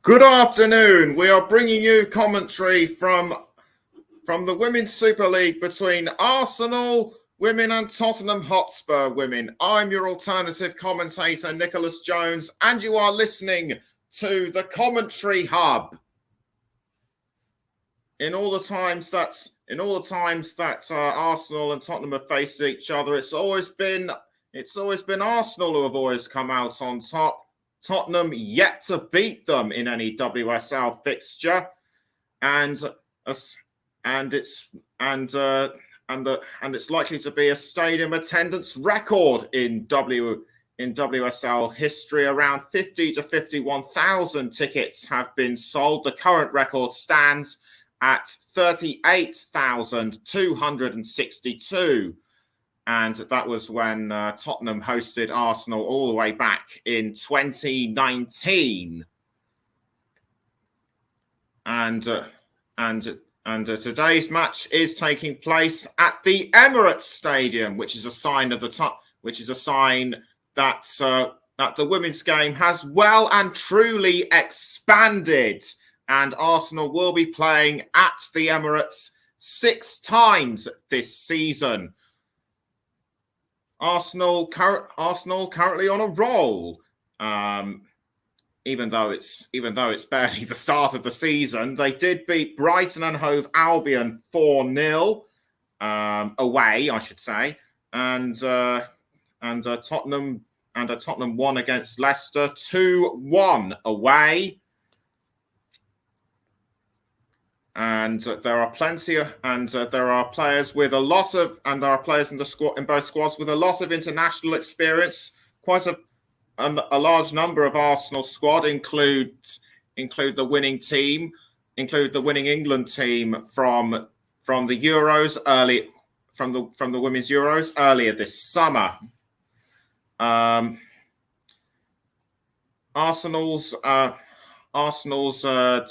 Good afternoon. We are bringing you commentary from the Women's Super League between Arsenal women and Tottenham Hotspur women. I'm your alternative commentator, Nicholas Jones, and you are listening to the Commentary Hub. In all the times that Arsenal and Tottenham have faced each other, it's always been Arsenal who have always come out on top. Tottenham yet to beat them in any WSL fixture, and it's likely to be a stadium attendance record in WSL history. Around 50 to 51,000 tickets have been sold. The current record stands at 38,262. And that was when Tottenham hosted Arsenal all the way back in 2019. And today's match is taking place at the Emirates Stadium, which is a sign that the women's game has well and truly expanded. And Arsenal will be playing at the Emirates 6 times this season. Arsenal currently on a roll. Even though it's barely the start of the season, they did beat Brighton and Hove Albion 4-0 away, I should say, and Tottenham won against Leicester 2-1 away. And there are players with a lot of, and there are players in the squad, in both squads, with a lot of international experience. Quite a large number of Arsenal squad include the winning England team from the Euros from the Women's Euros earlier this summer. Arsenal's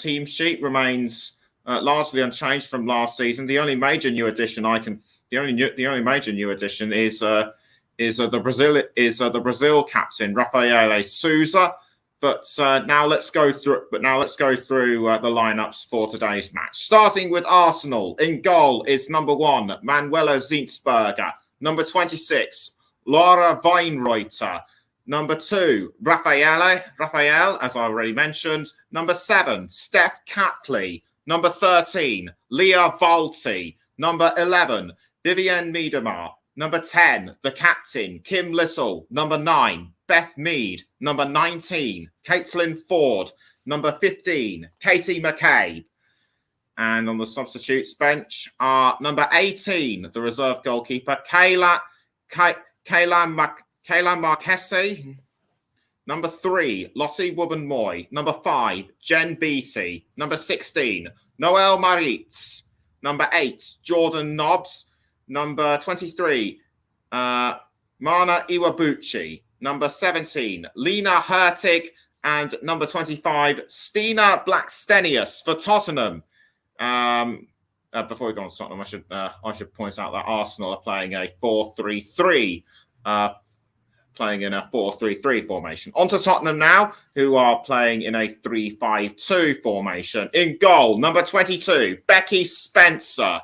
team sheet remains largely unchanged from last season. The only major new addition is the Brazil captain Rafael Souza. But now let's go through the lineups for today's match. Starting with Arsenal, in goal is number 1 Manuela Zinsberger, number 26 Laura Weinreuter, number 2 Rafael, as I already mentioned, number 7 Steph Catley, number 13, Leah Valti. Number 11, Vivienne Miedema. Number 10, the captain, Kim Little. Number 9, Beth Mead. Number 19, Caitlin Ford. Number 15, Katie McCabe. And on the substitutes bench are number 18, the reserve goalkeeper, Kayla Marquesi. Number 3, Lottie Wubben-Moy. Number 5, Jen Beattie. Number 16, Noelle Maritz. Number 8, Jordan Nobbs. Number 23, Mana Iwabuchi. Number 17, Lena Hurtig. And number 25, Stina Blackstenius for Tottenham. Before we go on to Tottenham, I should point out that Arsenal are playing a 4-3-3. Playing in a 4-3-3 formation. On to Tottenham now, who are playing in a 3-5-2 formation. In goal, number 22, Becky Spencer.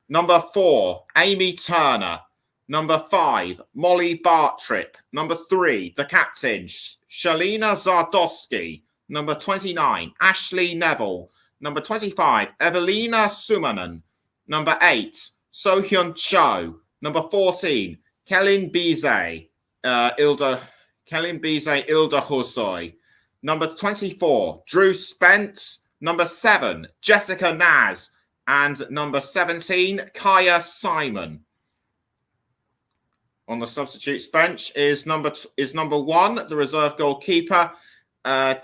Number 4, Amy Turner. Number 5, Molly Bartrip. Number 3, the captain, Shalina Zardowski. Number 29, Ashley Neville. Number 25, Evelina Sumanen. Number 8, Sohyun Cho. Number 14, Kelin Bizet. Ilda Hussoy. Number 24, Drew Spence. Number 7, Jessica Naz. And number 17, Kaya Simon. On the substitutes bench is number 1, the reserve goalkeeper,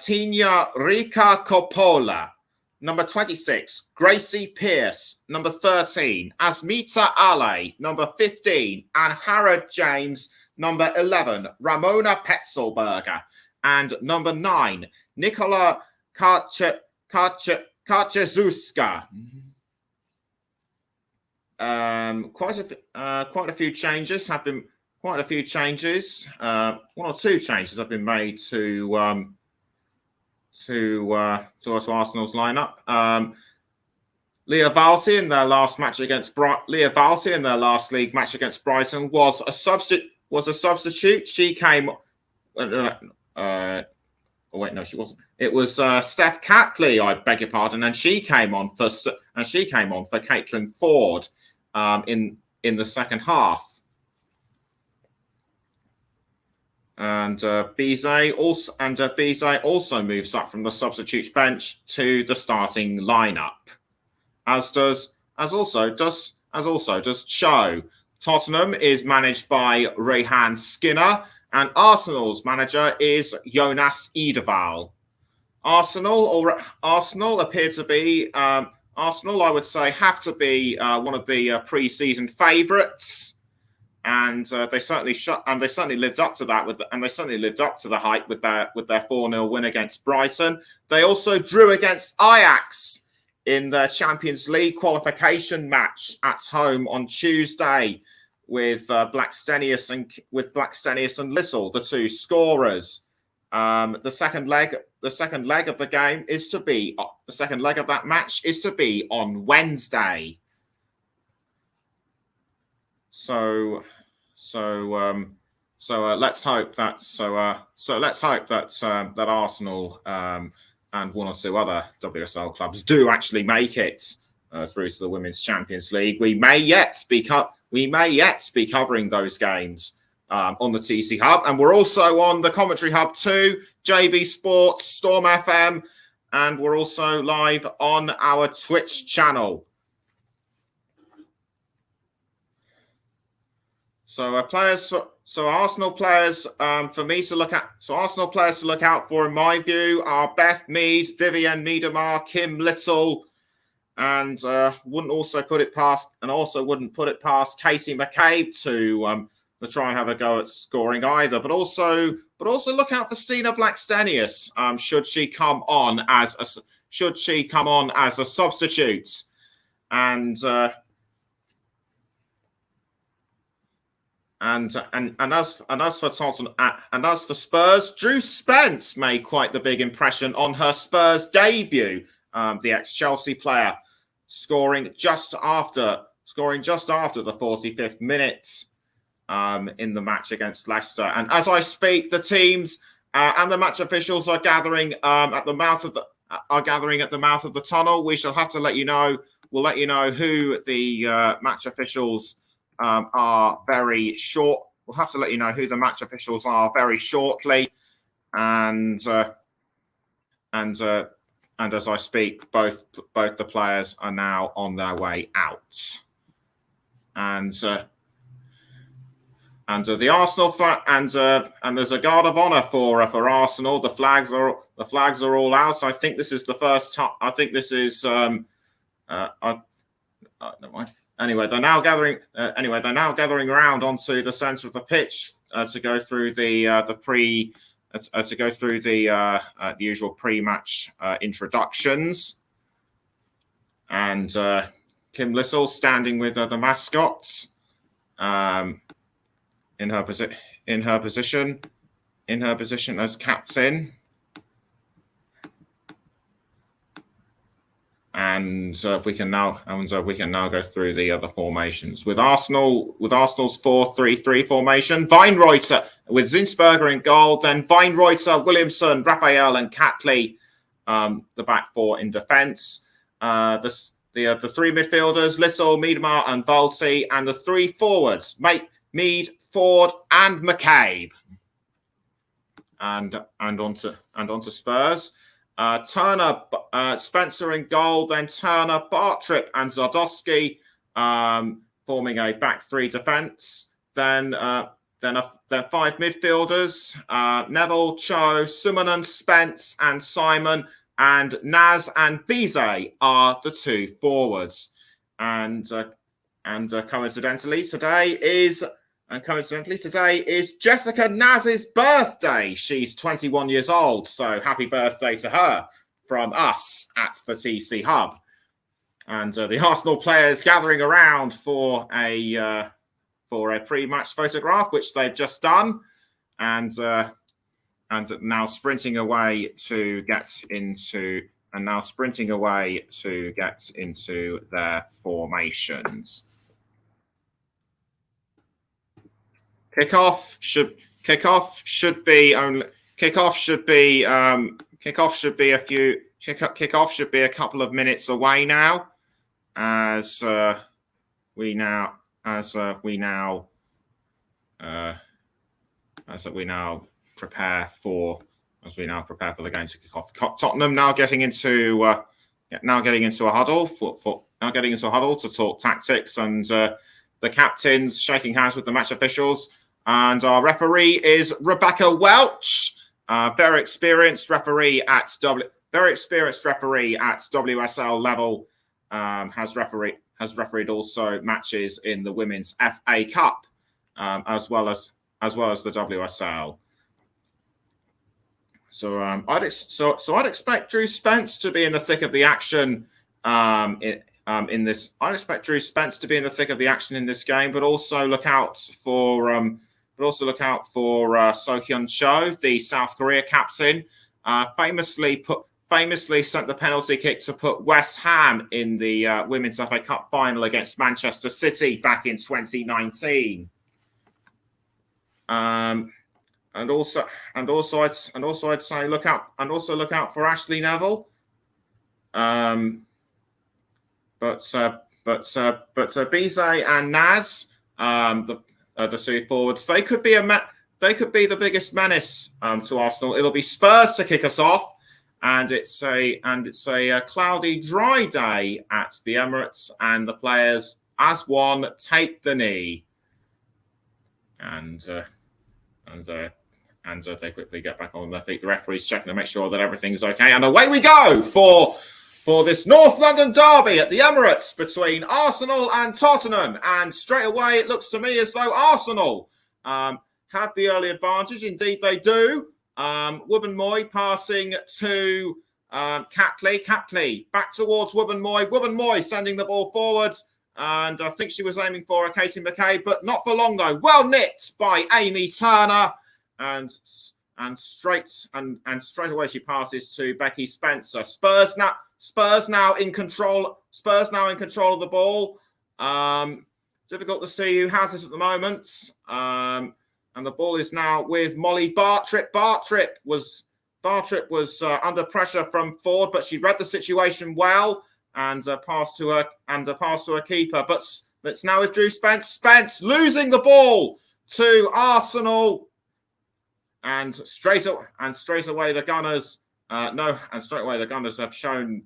Tina Rika Coppola. Number 26, Gracie Pierce. Number 13, Asmita Ale. Number 15, Anhara James. Number 11, Ramona Petzelberger. And number 9, Nicola Karczewska. Quite a few changes have been. One or two changes have been made to to Arsenal's lineup. Leah Valti in their last match against Leah Valti in their last league match against Brighton was a substitute. She came. Oh wait, no, she wasn't. It was Steph Catley, I beg your pardon, and she came on for Caitlin Ford in the second half. And Bizet also moves up from the substitutes bench to the starting lineup, as also does Cho. Tottenham is managed by Rehan Skinner, and Arsenal's manager is Jonas Edeval. Arsenal appear to be Arsenal, I would say, have to be one of the pre-season favourites. And they certainly lived up to that the hype with their 4-0 win against Brighton. They also drew against Ajax in their Champions League qualification match at home on Tuesday with Blackstenius and Little, the two scorers. The second leg of the game is to be the second leg of that match is to be on Wednesday. So let's hope that that Arsenal and one or two other WSL clubs do actually make it through to the Women's Champions League. We may yet be covering those games on the TC Hub, and we're also on the Commentary Hub too, JB Sports, Storm FM, and we're also live on our Twitch channel. So Arsenal players for me to look at. So Arsenal players to look out for, in my view, are Beth Mead, Vivienne Miedemar, Kim Little, and wouldn't put it past Casey McCabe to try and have a go at scoring either. But also look out for Stina Blackstenius should she come on as a substitute, and as for Tottenham, and as for Spurs, Drew Spence made quite the big impression on her Spurs debut. The ex-Chelsea player scoring just after the 45th minute in the match against Leicester. And as I speak, the teams and the match officials are gathering at the mouth of the tunnel. We shall have to let you know. We'll let you know who the match officials are very short. We'll have to let you know who the match officials are very shortly, and as I speak, both the players are now on their way out, and the Arsenal flag, and there's a guard of honour for Arsenal. The flags are all out. So I think this is the first time. I think this is never mind. Anyway, they're now gathering around onto the centre of the pitch to go through the usual pre-match introductions. And Kim Little standing with the mascots in her position as captain. And we can now go through the other formations with Arsenal's 4-3-3 formation. Weinreuter with Zinsberger in goal, then Weinreuter, Williamson, Raphael, and Catley, the back four in defence. The three midfielders, Little, Miedemar, and Valti, and the three forwards, Mead, Ford, and McCabe. And onto Spurs. Turner, Spencer in goal, then Turner, Bartrip, and Zardowski forming a back three defence. Then five midfielders: Neville, Cho, Sumanen, Spence, and Simon, and Naz and Bizet are the two forwards. And coincidentally today is Jessica Naz's birthday. She's 21 years old, so happy birthday to her from us at the TC Hub. And the Arsenal players gathering around for a pre-match photograph, which they've just done. And and now sprinting away to get into their formations. Kickoff should be a couple of minutes away now, as we now prepare for the game to kick off. Tottenham now getting into a huddle to talk tactics, and the captain's shaking hands with the match officials, and our referee is Rebecca Welch, very experienced referee at WSL level. Has refereed also matches in the Women's FA Cup, as well as the WSL. So I'd expect Drew Spence to be in the thick of the action in this. I'd expect Drew Spence to be in the thick of the action in this game, but also look out for So Hyun Cho, the South Korea captain, famously sent the penalty kick to put West Ham in the Women's FA Cup final against Manchester City back in 2019. And also I'd say look out for Ashley Neville. But Bizet and Naz, the two forwards, they could be the biggest menace to Arsenal. It'll be Spurs to kick us off, and it's a cloudy, dry day at the Emirates, and the players, as one, take the knee, and they quickly get back on their feet. The referee's checking to make sure that everything's okay, and away we go for this North London derby at the Emirates between Arsenal and Tottenham. And straight away, it looks to me as though Arsenal have the early advantage. Indeed, they do. Wubben-Moy passing to Catley. Catley back towards Wubben-Moy. Wubben-Moy sending the ball forward. And I think she was aiming for Katie McKay, but not for long, though. Well nicked by Amy Turner. And straight away she passes to Becky Spencer. Spurs now in control. Spurs now in control of the ball. Difficult to see who has it at the moment. And the ball is now with Molly Bartrip. Bartrip was under pressure from Ford, but she read the situation well and passed to her keeper. But it's now with Drew Spence. Spence losing the ball to Arsenal. And straight away the Gunners have shown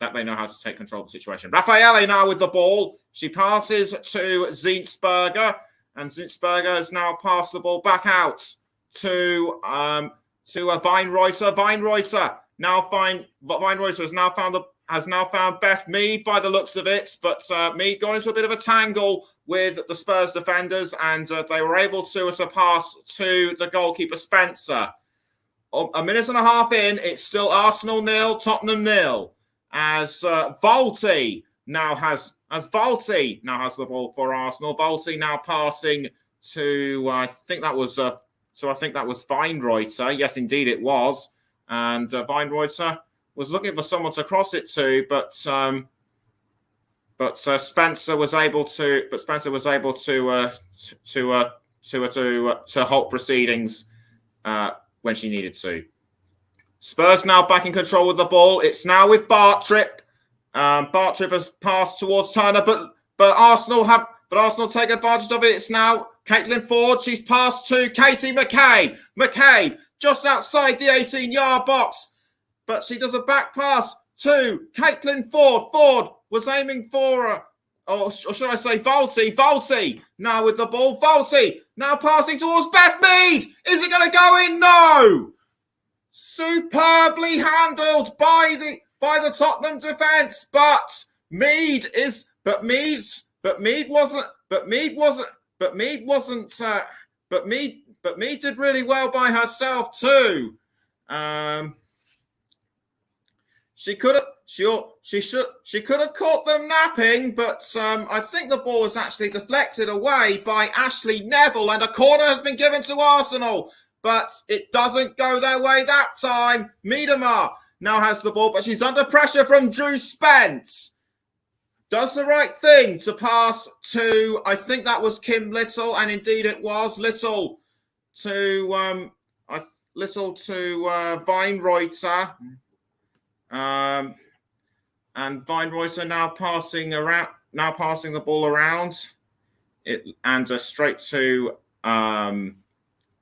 that they know how to take control of the situation. Raffaele now with the ball. She passes to Zinsberger, and Zinsberger has now passed the ball back out to Weinreuter. Weinreuter has now found Beth Mead by the looks of it, but Mead got into a bit of a tangle with the Spurs defenders, and they were able to pass to the goalkeeper Spencer. A minute and a half in, it's still Arsenal 0, Tottenham 0. As Volti now has the ball for Arsenal. Volti now passing to I think that was Weinreuter. Yes, indeed it was. And Weinreuter was looking for someone to cross it to, but Spencer was able to halt proceedings when she needed to. Spurs now back in control with the ball. It's now with Bartrip. Bartrip has passed towards Turner, but Arsenal take advantage of it. It's now Caitlin Ford. She's passed to Casey McCabe. McCabe just outside the 18-yard box, but she does a back pass to Caitlin Ford. Ford was aiming for or should I say Volti? Volti now with the ball. Volti now passing towards Beth Mead. Is it going to go in? No. Superbly handled by the Tottenham defence, but Mead did really well by herself too. She could have caught them napping, but I think the ball was actually deflected away by Ashley Neville, and a corner has been given to Arsenal. but it doesn't go their way that time. Miedema now has the ball, but she's under pressure from Drew Spence. Does the right thing to pass to, I think that was Kim Little, and indeed it was Little to Weinreuter. And Weinreuter now passing the ball around it, and straight to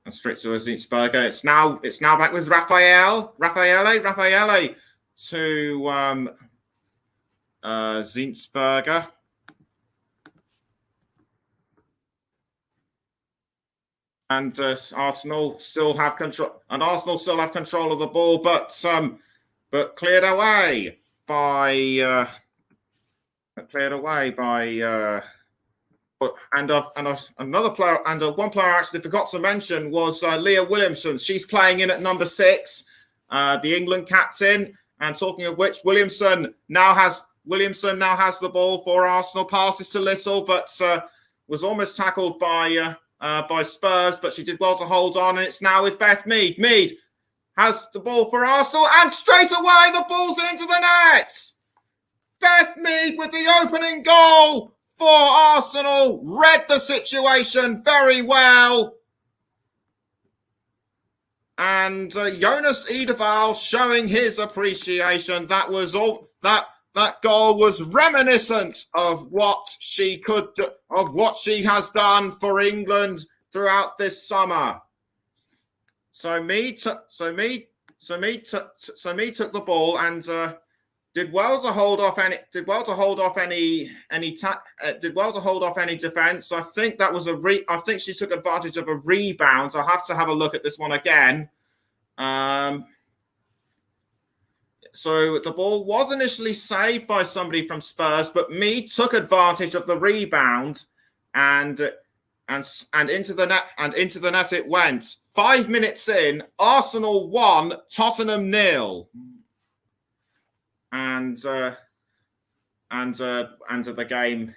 Zinsberger. It's now back with Raffaele to Zinsberger. And Arsenal still have control of the ball, but cleared away by another player, and one player I actually forgot to mention was Leah Williamson. She's playing in at number 6, the England captain. And talking of which, Williamson now has the ball for Arsenal. Passes to Little, but was almost tackled by Spurs, but she did well to hold on. And it's now with Beth Mead. Mead has the ball for Arsenal, and straight away the ball's into the net. Beth Mead with the opening goal for Arsenal, read the situation very well. And Jonas Edeval showing his appreciation. That was all. That goal was reminiscent of what she has done for England throughout this summer. So Mead took the ball and did well to hold off any defense. I think that was I think she took advantage of a rebound. I'll have to have a look at this one again. So the ball was initially saved by somebody from Spurs, but Mead took advantage of the rebound and into the net it went. 5 minutes in, Arsenal 1, Tottenham 0. And the game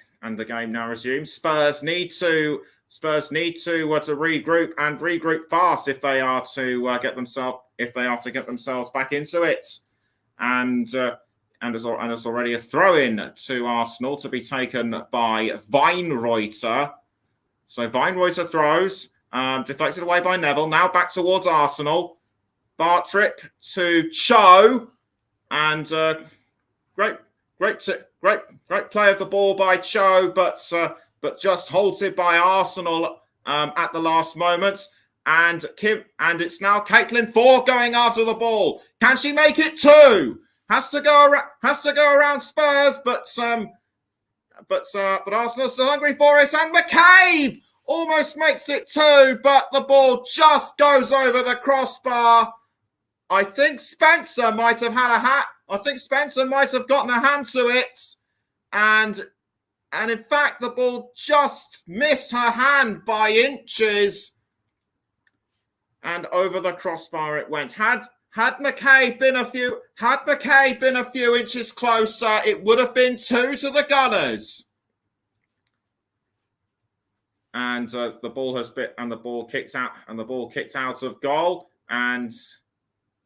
now resumes. Spurs need to regroup fast if they are to get themselves back into it. And there's already a throw in to Arsenal to be taken by Weinreuter. So Weinreuter throws, deflected away by Neville. Now back towards Arsenal. Bartrick to Cho. And great play of the ball by Cho, but just halted by Arsenal at the last moment. And it's now Caitlin Ford going after the ball. Can she make it 2? Has to go around Spurs, but Arsenal still hungry for it. And McCabe almost makes it 2, but the ball just goes over the crossbar. I think Spencer might have gotten a hand to it, and in fact the ball just missed her hand by inches, and over the crossbar it went. Had McCabe been a few inches closer, it would have been 2 to the Gunners. And the ball kicked out of goal, and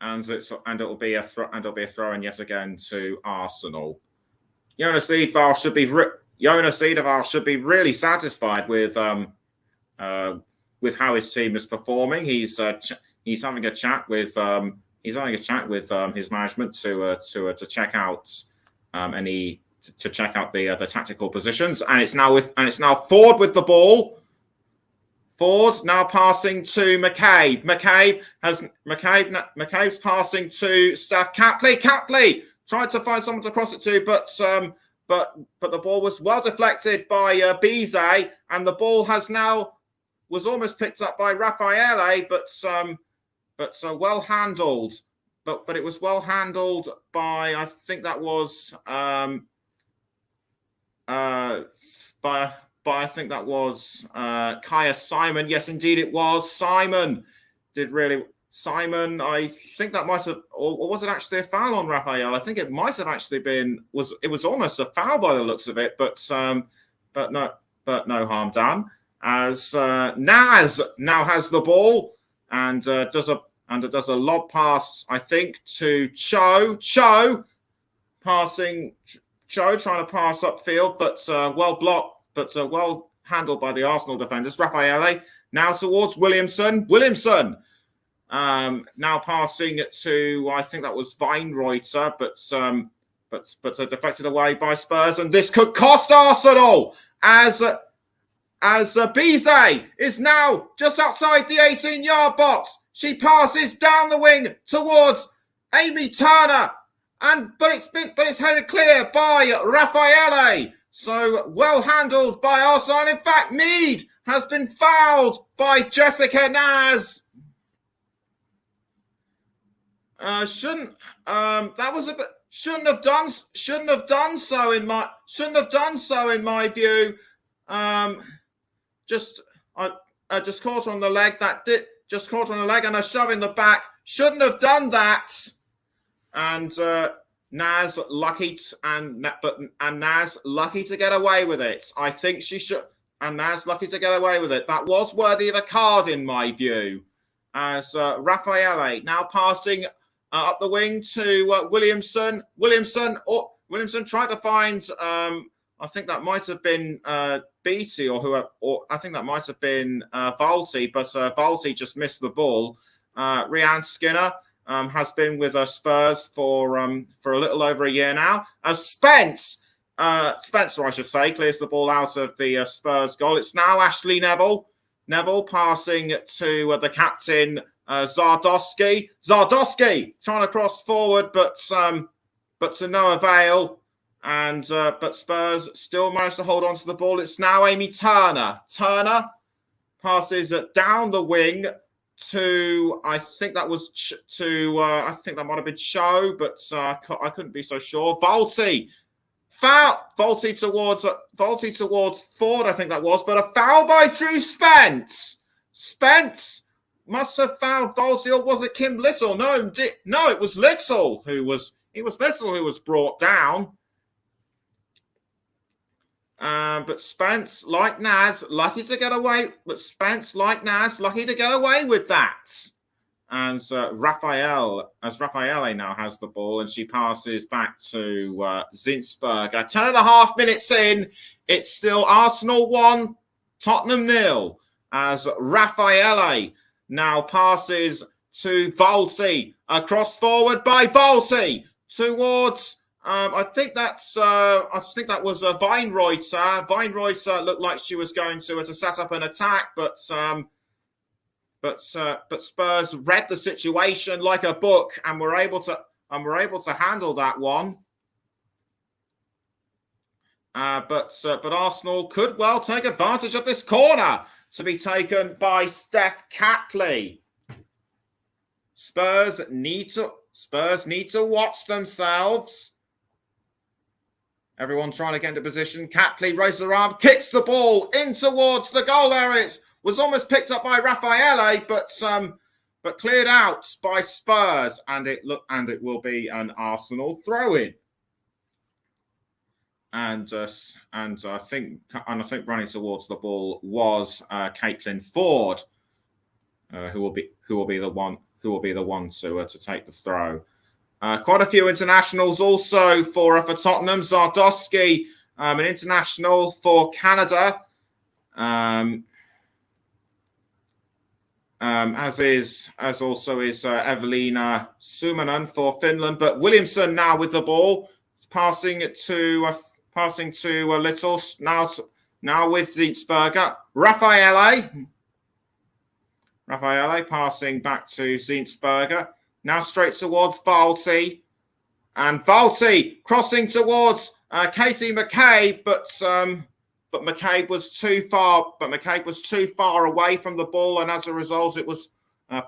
it'll be a throw in yet again to Arsenal. Jonas Edeval should be really satisfied with how his team is performing. He's having a chat with his management to check out the tactical positions, and it's now Ford with the ball. Ford now passing to McCabe. McCabe's passing to Steph Catley. Catley tried to find someone to cross it to, but the ball was well deflected by Bizet, and the ball was almost picked up by Raffaele, but well handled. But it was well handled by, I think that was Kaya Simon. Yes, indeed it was. Simon, I think that might have, or was it actually a foul on Raphael? I think it might have actually been, it was almost a foul by the looks of it, but no harm done. As Naz now has the ball, and does a lob pass, I think, to Cho. Cho passing. Cho trying to pass upfield, but well blocked, but well handled by the Arsenal defenders. Raffaele now towards Williamson. Williamson now passing it to, I think that was Weinreuter, but deflected away by Spurs, and this could cost Arsenal as Bizet is now just outside the 18-yard box. She passes down the wing towards Amy Turner, but it's headed clear by Raffaele. So well handled by Arsenal. And in fact, Mead has been fouled by Jessica Naz. Shouldn't have done so in my view. Just caught on the leg. Just caught on the leg and a shove in the back. Shouldn't have done that. And Naz lucky to get away with it. I think she should. And Naz lucky to get away with it. That was worthy of a card in my view. As Raffaele now passing up the wing to Williamson. Williamson tried to find. I think that might have been Beattie or I think that might have been Valti, but Valti just missed the ball. Rhiannon Skinner has been with Spurs for a little over a year now. As Spencer, I should say, clears the ball out of the Spurs goal. It's now Ashley Neville. Neville passing to the captain Zardowski. Zardowski trying to cross forward, but to no avail. And but Spurs still managed to hold on to the ball. It's now Amy Turner. Turner passes down the wing to I think that might have been Cho, but I couldn't be so sure. Valti towards Ford, I think that was, but a foul by Drew Spence. Spence must have fouled Valti, or was it Kim Little? No, it was Little who was brought down. But Spence, like Naz, lucky to get away. But Spence, like Naz, lucky to get away with that. And Raffaele now has the ball, and she passes back to Zinsberger. 10.5 minutes in, it's still Arsenal 1, Tottenham 0. As Raffaele now passes to Valti, a cross forward by Valti towards. I think that was Weinreuter. Weinreuter looked like she was going to set up an attack, but Spurs read the situation like a book and were able to handle that one. But Arsenal could well take advantage of this corner to be taken by Steph Catley. Spurs need to watch themselves. Everyone trying to get into position. Catley raises her arm, kicks the ball in towards the goal area. It was almost picked up by Raffaele, but cleared out by Spurs, and it will be an Arsenal throw-in. And I think running towards the ball was Caitlin Ford, who will be the one to take the throw. Quite a few internationals also for Tottenham. Zardowski, an international for Canada, as also is Evelina Sumanen for Finland. But Williamson now with the ball, passing to Little now with Zinsberger. Raffaele passing back to Zinsberger. Now straight towards Valti. And Valti crossing towards Katie McCabe, but McCabe was too far. But McCabe was too far away from the ball, and as a result, it was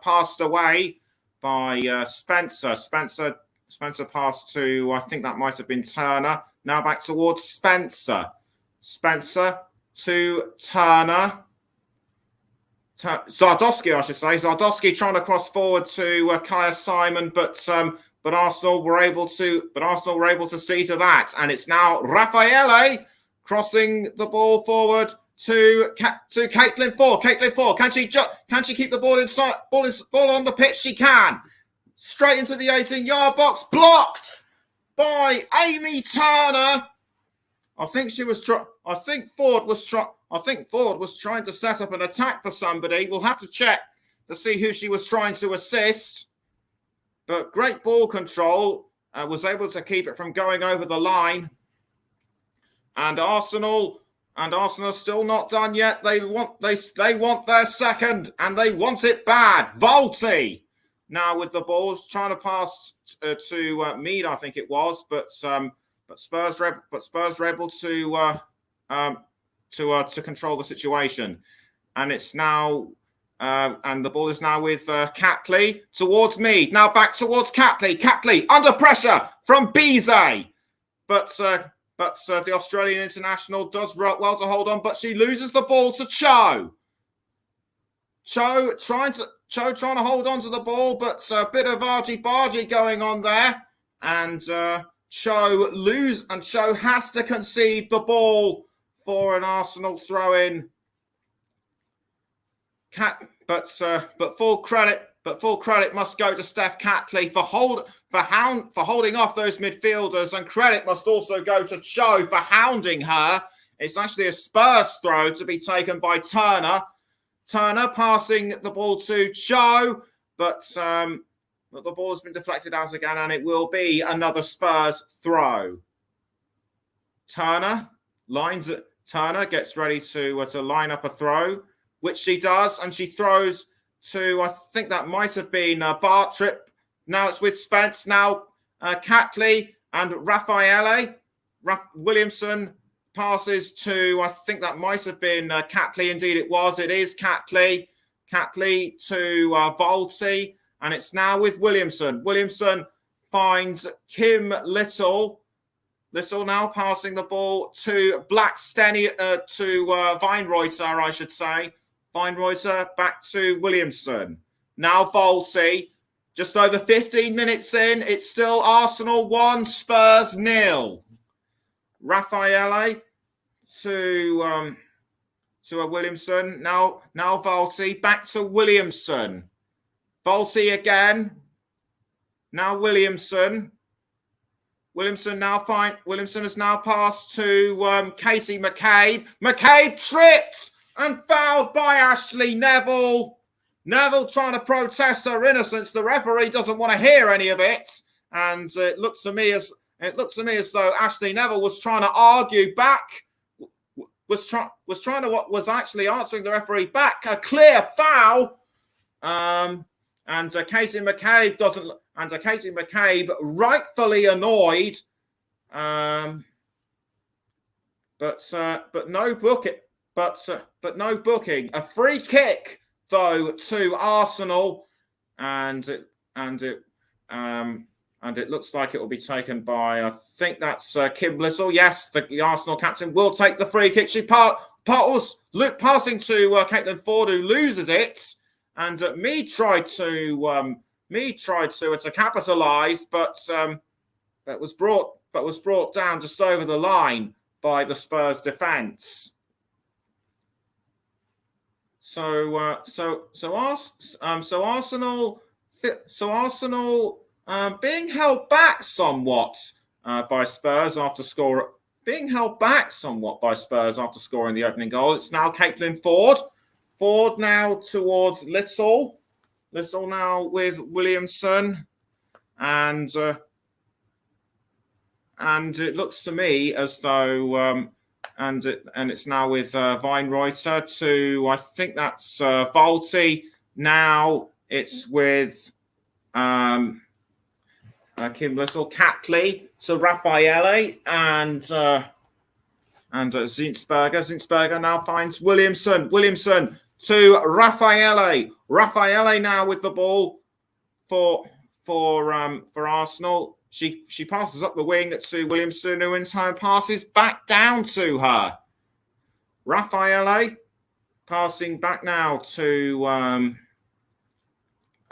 passed away by Spencer. Spencer passed to, I think that might have been Turner. Now back towards Spencer. Spencer to Turner. Zardowski, I should say. Zardowski trying to cross forward to Kaya Simon, but Arsenal were able to see to that, and it's now Raffaele crossing the ball forward to Caitlin Ford. Caitlin Ford, can she keep the ball inside? Ball on the pitch. She can. Straight into the 18-yard box, blocked by Amy Turner. I think Ford was trying to set up an attack for somebody. We'll have to check to see who she was trying to assist. But great ball control, was able to keep it from going over the line. And Arsenal still not done yet. They want their second, and they want it bad. Volti now with the ball, trying to pass to Mead, I think it was, but Spurs were able to control the situation, and it's now and the ball is now with Catley towards Mead. Now back towards Catley. Catley under pressure from Bizet, but the Australian international does well to hold on, but she loses the ball to Cho. Cho trying to hold on to the ball, but a bit of argy-bargy going on there. And Cho has to concede the ball for an Arsenal throw-in. But full credit must go to Steph Catley for holding off those midfielders, and credit must also go to Cho for hounding her. It's actually a Spurs throw to be taken by Turner. Turner passing the ball to Cho, but the ball has been deflected out again, and it will be another Spurs throw. Turner gets ready to line up a throw, which she does, and she throws to, I think that might have been Bartrip. Now it's with Spence. Now Catley and Raffaele. Williamson passes to, I think that might have been Catley. Indeed it was. It is Catley. Catley to Volti. And it's now with Williamson. Williamson finds Kim Little. Little now passing the ball to Blacksteny, to Weinreuter, I should say. Weinreuter back to Williamson. Now Volti. Just over 15 minutes in. It's still Arsenal 1, Spurs 0. Raffaele to a Williamson. Now Volti back to Williamson. Volti again. Now Williamson. Williamson has now passed to Casey McCabe. McCabe tripped and fouled by Ashley Neville. Neville trying to protest her innocence. The referee doesn't want to hear any of it, and it looked to me as though Ashley Neville was trying to argue back. Was actually answering the referee back. A clear foul. And Casey McCabe rightfully annoyed, but no booking. A free kick though to Arsenal, and it looks like it will be taken by, I think that's Kim Little. Yes, the Arsenal captain will take the free kick. She passing to Caitlin Ford, who loses it. And Mead tried to capitalise, but was brought down just over the line by the Spurs defence. So Arsenal being held back somewhat by Spurs after scoring the opening goal. It's now Caitlin Ford. Ford now towards Little. Little now with Williamson, and it looks to me as though and it's now with Weinreuter to, I think that's Volti. Now it's with Kim Little, Catley to Raffaele, and Zinsberger. Zinsberger now finds Williamson. Williamson to Raffaele. Raffaele now with the ball for Arsenal. She passes up the wing to Williamson, who in time passes back down to her. Raffaele passing back now to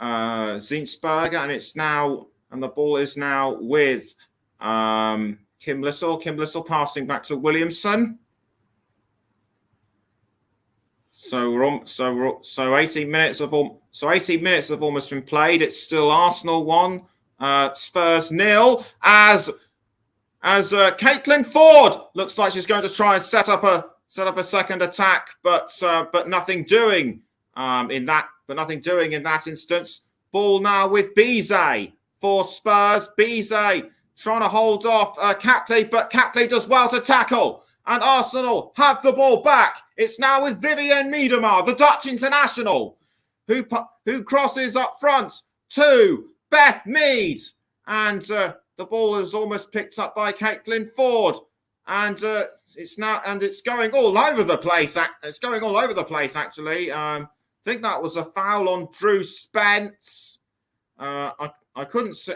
Zinsberger, and the ball is now with Kim Little. Kim Little passing back to Williamson. So 18 minutes have almost been played. It's still Arsenal 1, Spurs 0. As Caitlin Ford looks like she's going to try and set up a second attack, but nothing doing in that. But nothing doing in that instance. Ball now with Bizet for Spurs. Bizet trying to hold off Catley, but Catley does well to tackle. And Arsenal have the ball back. It's now with Vivienne Miedema, the Dutch international, who crosses up front to Beth Mead. And the ball is almost picked up by Caitlin Ford. And it's going all over the place. It's going all over the place, actually. I think that was a foul on Drew Spence. I couldn't see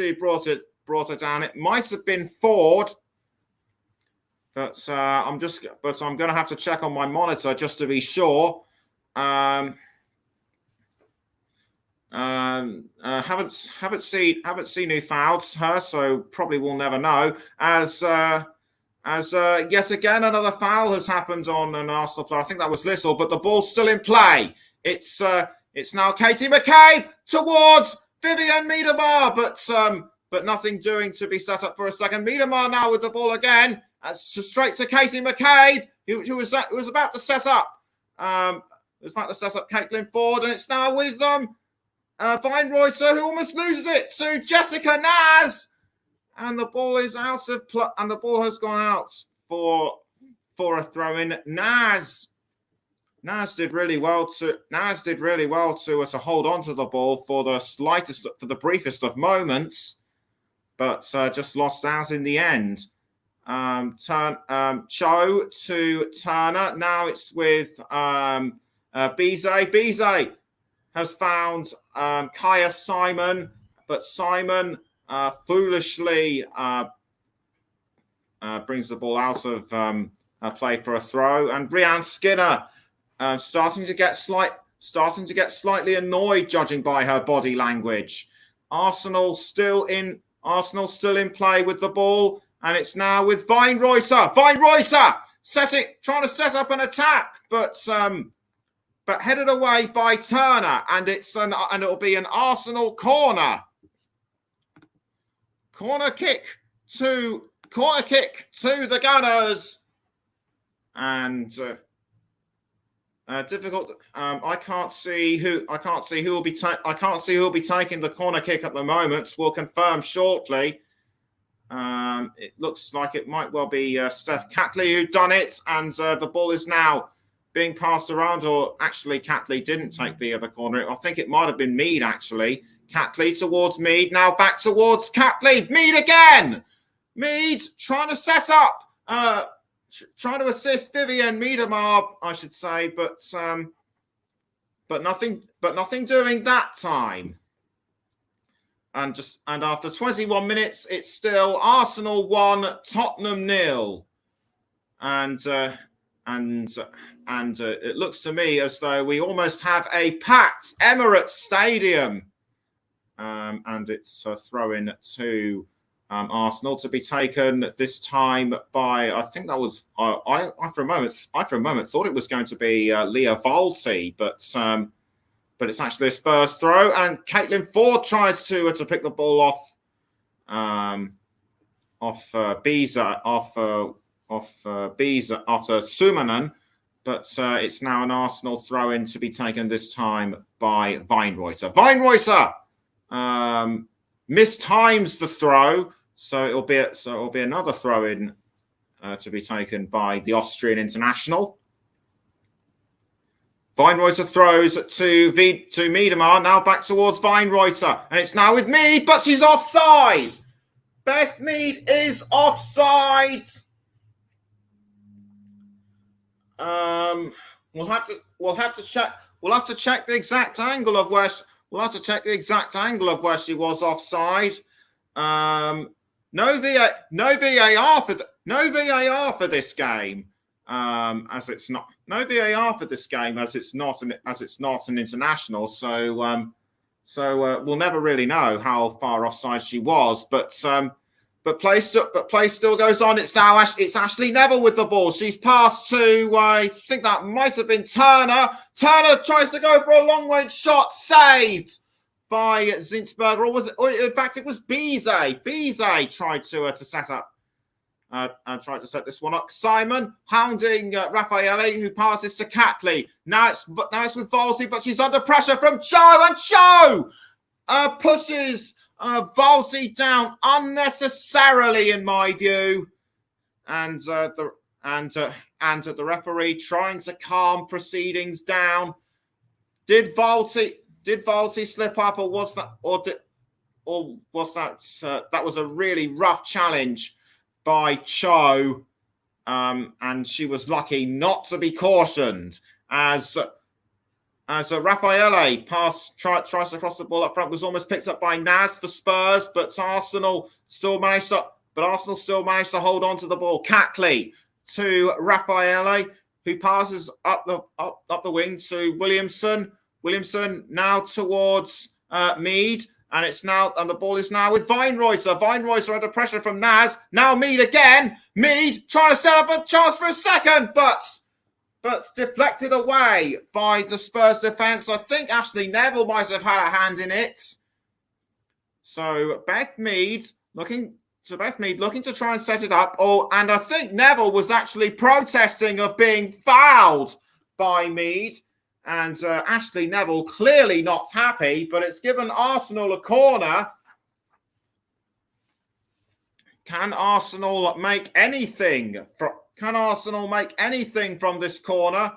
who brought it down. It might have been Ford. But I'm going to have to check on my monitor just to be sure. Haven't seen who fouled her, so probably we'll never know. As yet again another foul has happened on an Arsenal player. I think that was Little, but the ball's still in play. It's now Katie McCabe towards Vivienne Miedema, but nothing doing to be set up for a second. Miedema now with the ball again. Straight to Katie McCabe, who was about to set up. Caitlin Ford, and it's now with Weinreuter, who almost loses it to Jessica Naz, and the ball is out of play, and the ball has gone out for a throw in. Naz did really well to hold on to the ball for the briefest of moments, but just lost out in the end. Cho to Turner. Now it's with Bizet. Bizet has found Kaya Simon, but Simon foolishly brings the ball out of play for a throw. And Brianne Skinner starting to get slightly annoyed, judging by her body language. Arsenal still in play with the ball. And it's now with Weinreuter. Weinreuter trying to set up an attack, but headed away by Turner, and it'll be an Arsenal corner. Corner kick to the Gunners, and difficult. I can't see who will be taking the corner kick at the moment. We'll confirm shortly. It looks like it might well be Steph Catley who done it, and the ball is now being passed around. Or actually, Catley didn't take the other corner. I think it might have been Mead, actually. Catley towards Mead, now back towards Catley. Mead again. Mead trying to set up, trying to assist Vivienne Miedema, I should say, but nothing doing that time. And after 21 minutes, it's still Arsenal 1, Tottenham 0. And it looks to me as though we almost have a packed Emirates Stadium. And it's a throw-in to Arsenal to be taken this time by, I think that was, I for a moment thought it was going to be Leah Volti, but it's actually a Spurs throw, and Caitlin Ford tries to pick the ball off Biza, off Biza after Sumanen, but it's now an Arsenal throw-in to be taken this time by Weinreuter. Weinreuter mistimes the throw, so it'll be another throw-in to be taken by the Austrian international. Weinreuter throws to Miedema, now back towards Weinreuter, and it's now with Mead, but she's offside. Beth Mead is offside. We'll have to check the exact angle of where she was offside. No VAR for this game. As it's not an international, so we'll never really know how far offside she was. But But play still goes on. It's now it's Ashley Neville with the ball. She's passed to, I think that might have been Turner. Turner tries to go for a long range shot, saved by Zinsberger, or was it? Or in fact, it was Bizet. Bizet tried to set up. And tried to set this one up. Simon hounding Raffaele, who passes to Catley. Now it's with Volsey, but she's under pressure from Cho, and Cho pushes Volsey down unnecessarily, in my view. And the referee trying to calm proceedings down. Did Volsey slip up, or was that that was a really rough challenge by Cho, and she was lucky not to be cautioned as Raffaele tries to cross the ball up front, was almost picked up by Naz for Spurs, but Arsenal still managed to hold on to the ball. Catley to Raffaele, who passes up the wing to Williamson. Williamson now towards Mead. And the ball is now with Weinreuter. Weinreuter under pressure from Naz. Now Mead again. Mead trying to set up a chance for a second, but deflected away by the Spurs defence. I think Ashley Neville might have had a hand in it. So Beth Mead looking to try and set it up. And I think Neville was actually protesting of being fouled by Mead. And Ashley Neville clearly not happy, but it's given Arsenal a corner. Can Arsenal make anything from this corner?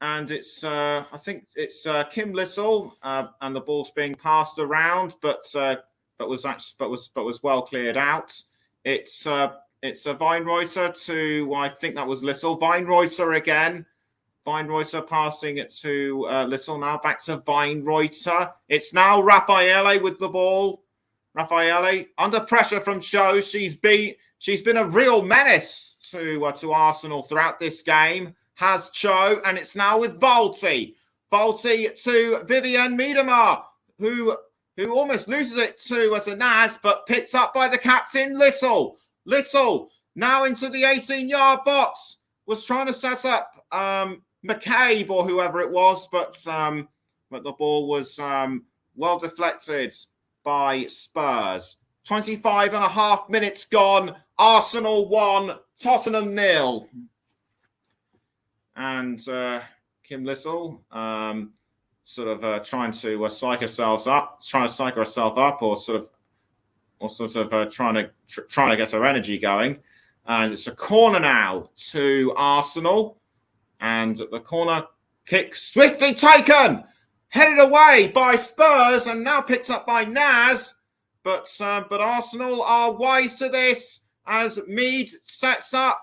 And it's I think it's Kim Little, and the ball's being passed around, but was well cleared out. It's a Weinreuter to, I think that was Little. Weinreuter again. Weinreuter passing it to Little. Now back to Weinreuter. It's now Raffaele with the ball. Raffaele under pressure from Cho. She's been a real menace to Arsenal throughout this game. Has Cho, and it's now with Volti. Volti to Vivian Miedemar, who almost loses it to Naz, but picked up by the captain Little. Little now into the 18-yard box. Was trying to set up McCabe or whoever it was, but the ball was well deflected by Spurs. 25 and a half minutes gone. Arsenal 1, Tottenham 0. And Kim Little sort of trying to psych herself up, or trying to get her energy going. And it's a corner now to Arsenal. And the corner kick swiftly taken, headed away by Spurs, and now picked up by Naz. But Arsenal are wise to this as Mead sets up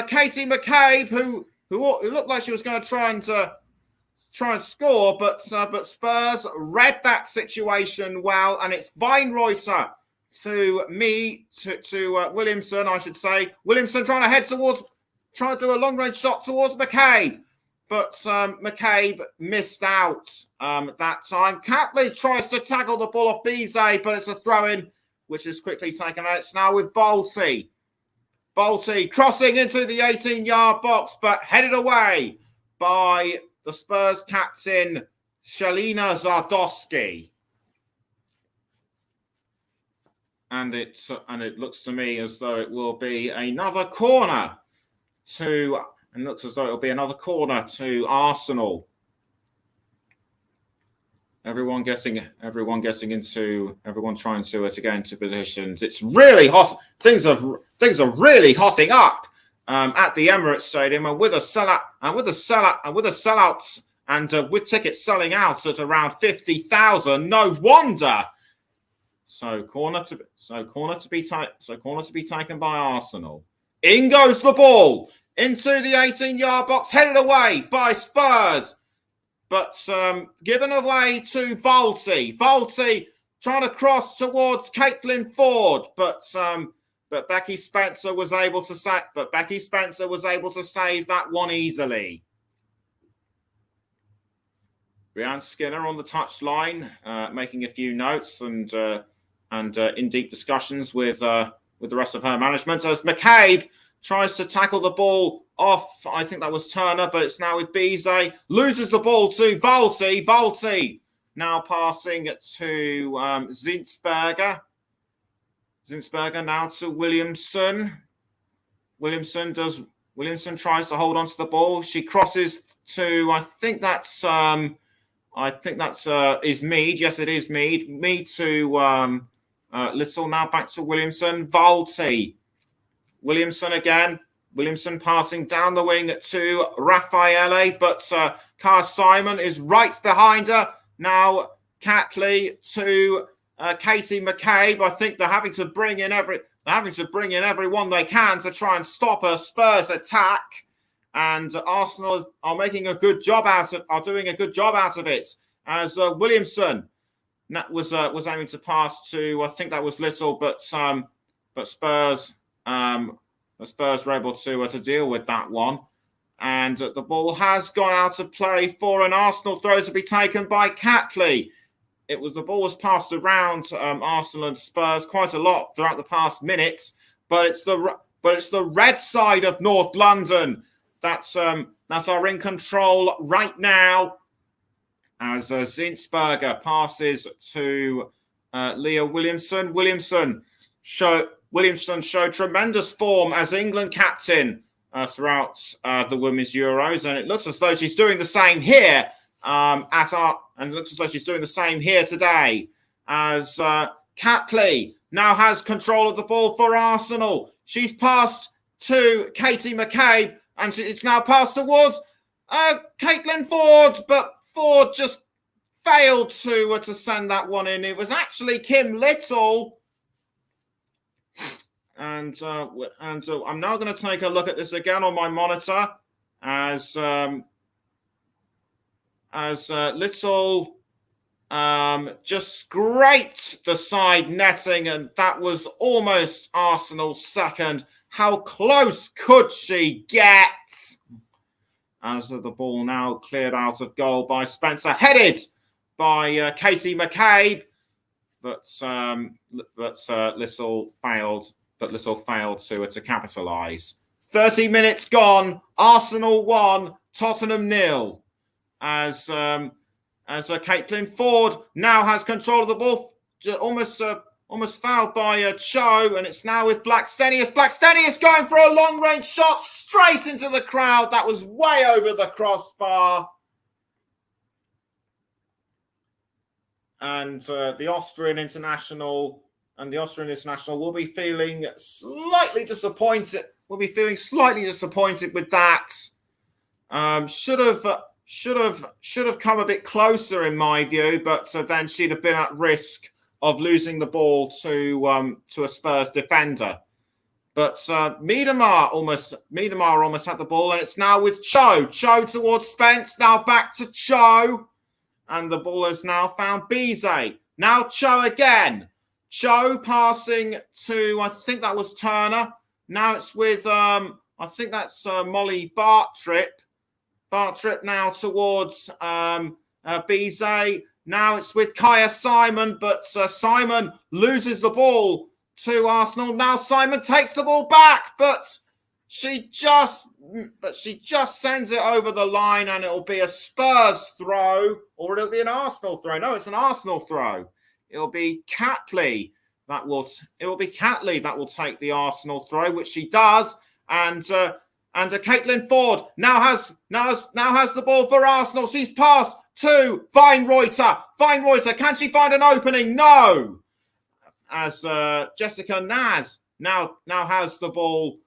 Katie McCabe, who looked like she was going to try and score, but Spurs read that situation well, and it's Weinreuter to Williamson, I should say. Williamson trying to do a long-range shot towards McCabe, but McCabe missed out that time. Catley tries to tackle the ball off Bizet, but it's a throw-in, which is quickly taken out. It's now with Volti. Volti crossing into the 18-yard box, but headed away by the Spurs captain, Shalina Zardowski. And it looks to me as though it will be another corner to Arsenal. Everyone trying to get into positions. It's really hot. Things are really hotting up at the Emirates Stadium, and with tickets selling out at around 50,000. No wonder. So corner to be taken by Arsenal. In goes the ball into the 18-yard box, headed away by Spurs, but given away to Volti. Volti trying to cross towards Caitlin Ford, but Becky Spencer was able to save that one easily. Rhiannon Skinner on the touchline, making a few notes and in deep discussions with with the rest of her management as McCabe tries to tackle the ball off. I think that was Turner, but it's now with Bizet. Loses the ball to Valti. Valti now passing to Zinsberger. Zinsberger now to Williamson. Williamson tries to hold on to the ball. She crosses to, I think that's is Mead. Yes, it is Mead. Mead to Little. Now back to Williamson. Valti. Williamson again. Williamson passing down the wing to Raffaele, but Cara Simon is right behind her. Now Catley to Casey McCabe. I think they're having to bring in everyone they can to try and stop a Spurs attack. And Arsenal are making a good job doing a good job out of it. As Williamson was aiming to pass to, I think that was Little, but Spurs were able to deal with that one. And the ball has gone out of play for an Arsenal throw to be taken by Catley. The ball was passed around Arsenal and Spurs quite a lot throughout the past minutes, but it's the red side of North London that are in control right now. As Zinsberger passes to Leah Williamson. Williamson showed tremendous form as England captain throughout the Women's Euros, and it looks as though she's doing the same here and it looks as though she's doing the same here today. As Catley now has control of the ball for Arsenal. She's passed to Casey McCabe, and it's now passed towards Caitlin Ford, but Ford just failed to send that one in. It was actually Kim Little. And I'm now going to take a look at this again on my monitor as Little just scraped the side netting, and that was almost Arsenal's second. How close could she get? As the ball now cleared out of goal by Spencer, headed by Casey McCabe, but Little failed. But Little failed to capitalise. 30 minutes gone. Arsenal 1, Tottenham 0. As Caitlin Ford now has control of the ball, almost fouled by Cho, and it's now with Blackstenius. Blackstenius going for a long-range shot straight into the crowd. That was way over the crossbar. And the Austrian international will be feeling slightly disappointed. With that. Should have come a bit closer in my view, but then she'd have been at risk of losing the ball to a Spurs defender. But Miedemar almost had the ball, and it's now with Cho. Cho towards Spence. Now back to Cho, and the ball has now found Bizet. Now Cho again. Cho passing to, I think that was Turner. Now it's with, I think that's Molly Bartrip. Bartrip now towards Bizet. Now it's with Kaya Simon, but Simon loses the ball to Arsenal. Now Simon takes the ball back, but she just sends it over the line, and it'll be a Spurs throw, or it'll be an Arsenal throw. No, it's an Arsenal throw. It'll be Catley that will take the Arsenal throw, which she does, and Caitlin Ford now has the ball for Arsenal. She's passed to Weinreuter. Weinreuter, can she find an opening? No. As Jessica Naz now has the ball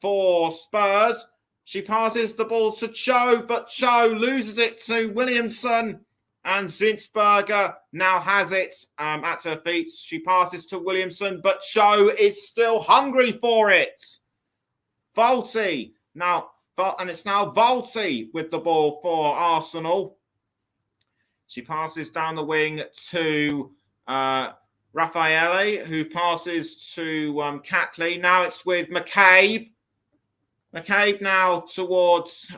for Spurs. She passes the ball to Cho, but Cho loses it to Williamson. And Zinsberger now has it at her feet. She passes to Williamson, but Cho is still hungry for it. Valti now, and it's now Valti with the ball for Arsenal. She passes down the wing to Raffaele, who passes to Catley. Now it's with McCabe. McCabe now towards...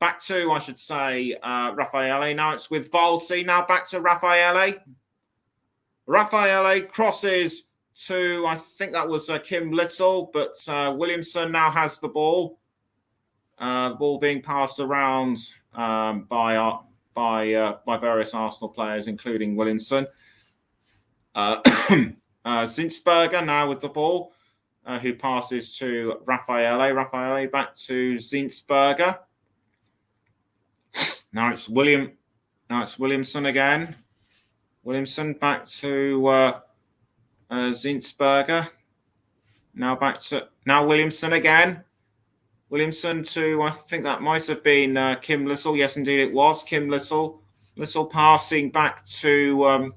back to, I should say, Raffaele. Now it's with Valti. Now back to Raffaele. Raffaele crosses to, I think that was Kim Little, but Williamson now has the ball. The ball being passed around by various Arsenal players, including Williamson. Zinsberger now with the ball, who passes to Raffaele. Raffaele back to Zinsberger. Now it's Williamson again. Williamson back to Zinsberger. Now Williamson again. Williamson to, I think that might have been Kim Little. Yes, indeed it was Kim Little. Little passing back to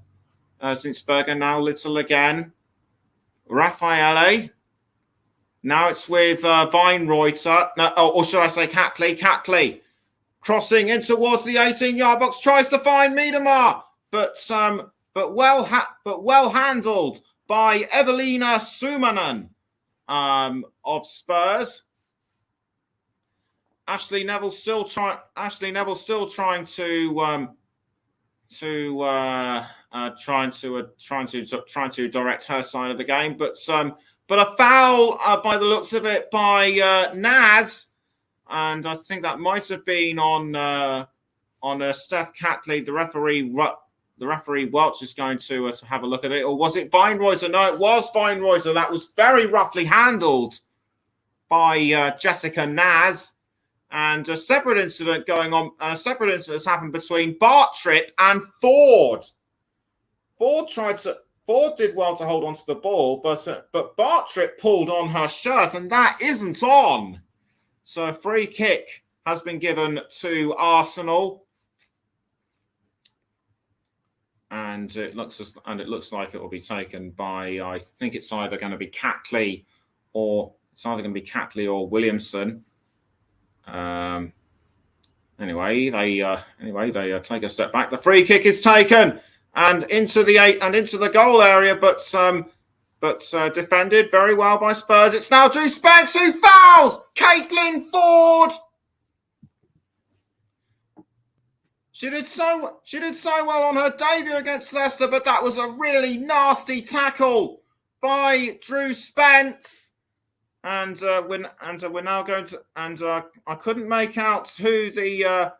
Zinsberger. Now Little again. Raffaele. Now it's with Weinreuter. No, or should I say Catley? Catley crossing in towards the 18-yard box. Tries to find Miedemar, but well handled by Evelina Sumanen of Spurs. Ashley Neville still trying to direct her side of the game, but a foul by the looks of it by Naz, and I think that might have been on Steph Catley. The referee Welch is going to have a look at it, or was it Weinreuter? No, it was Weinreuter. That was very roughly handled by Jessica Naz. And a separate incident going on. A separate incident has happened between Bartrip and Ford. Ford did well to hold on to the ball, but Bartrip pulled on her shirt, and that isn't on. So a free kick has been given to Arsenal, and it looks like it will be taken by, I think it's either going to be Catley or Williamson. Anyway, they take a step back. The free kick is taken and into the goal area, but defended very well by Spurs. It's now Drew Spence who fouls Caitlin Ford. She did so well on her debut against Leicester, but that was a really nasty tackle by Drew Spence. And we're now going to, I couldn't make out who the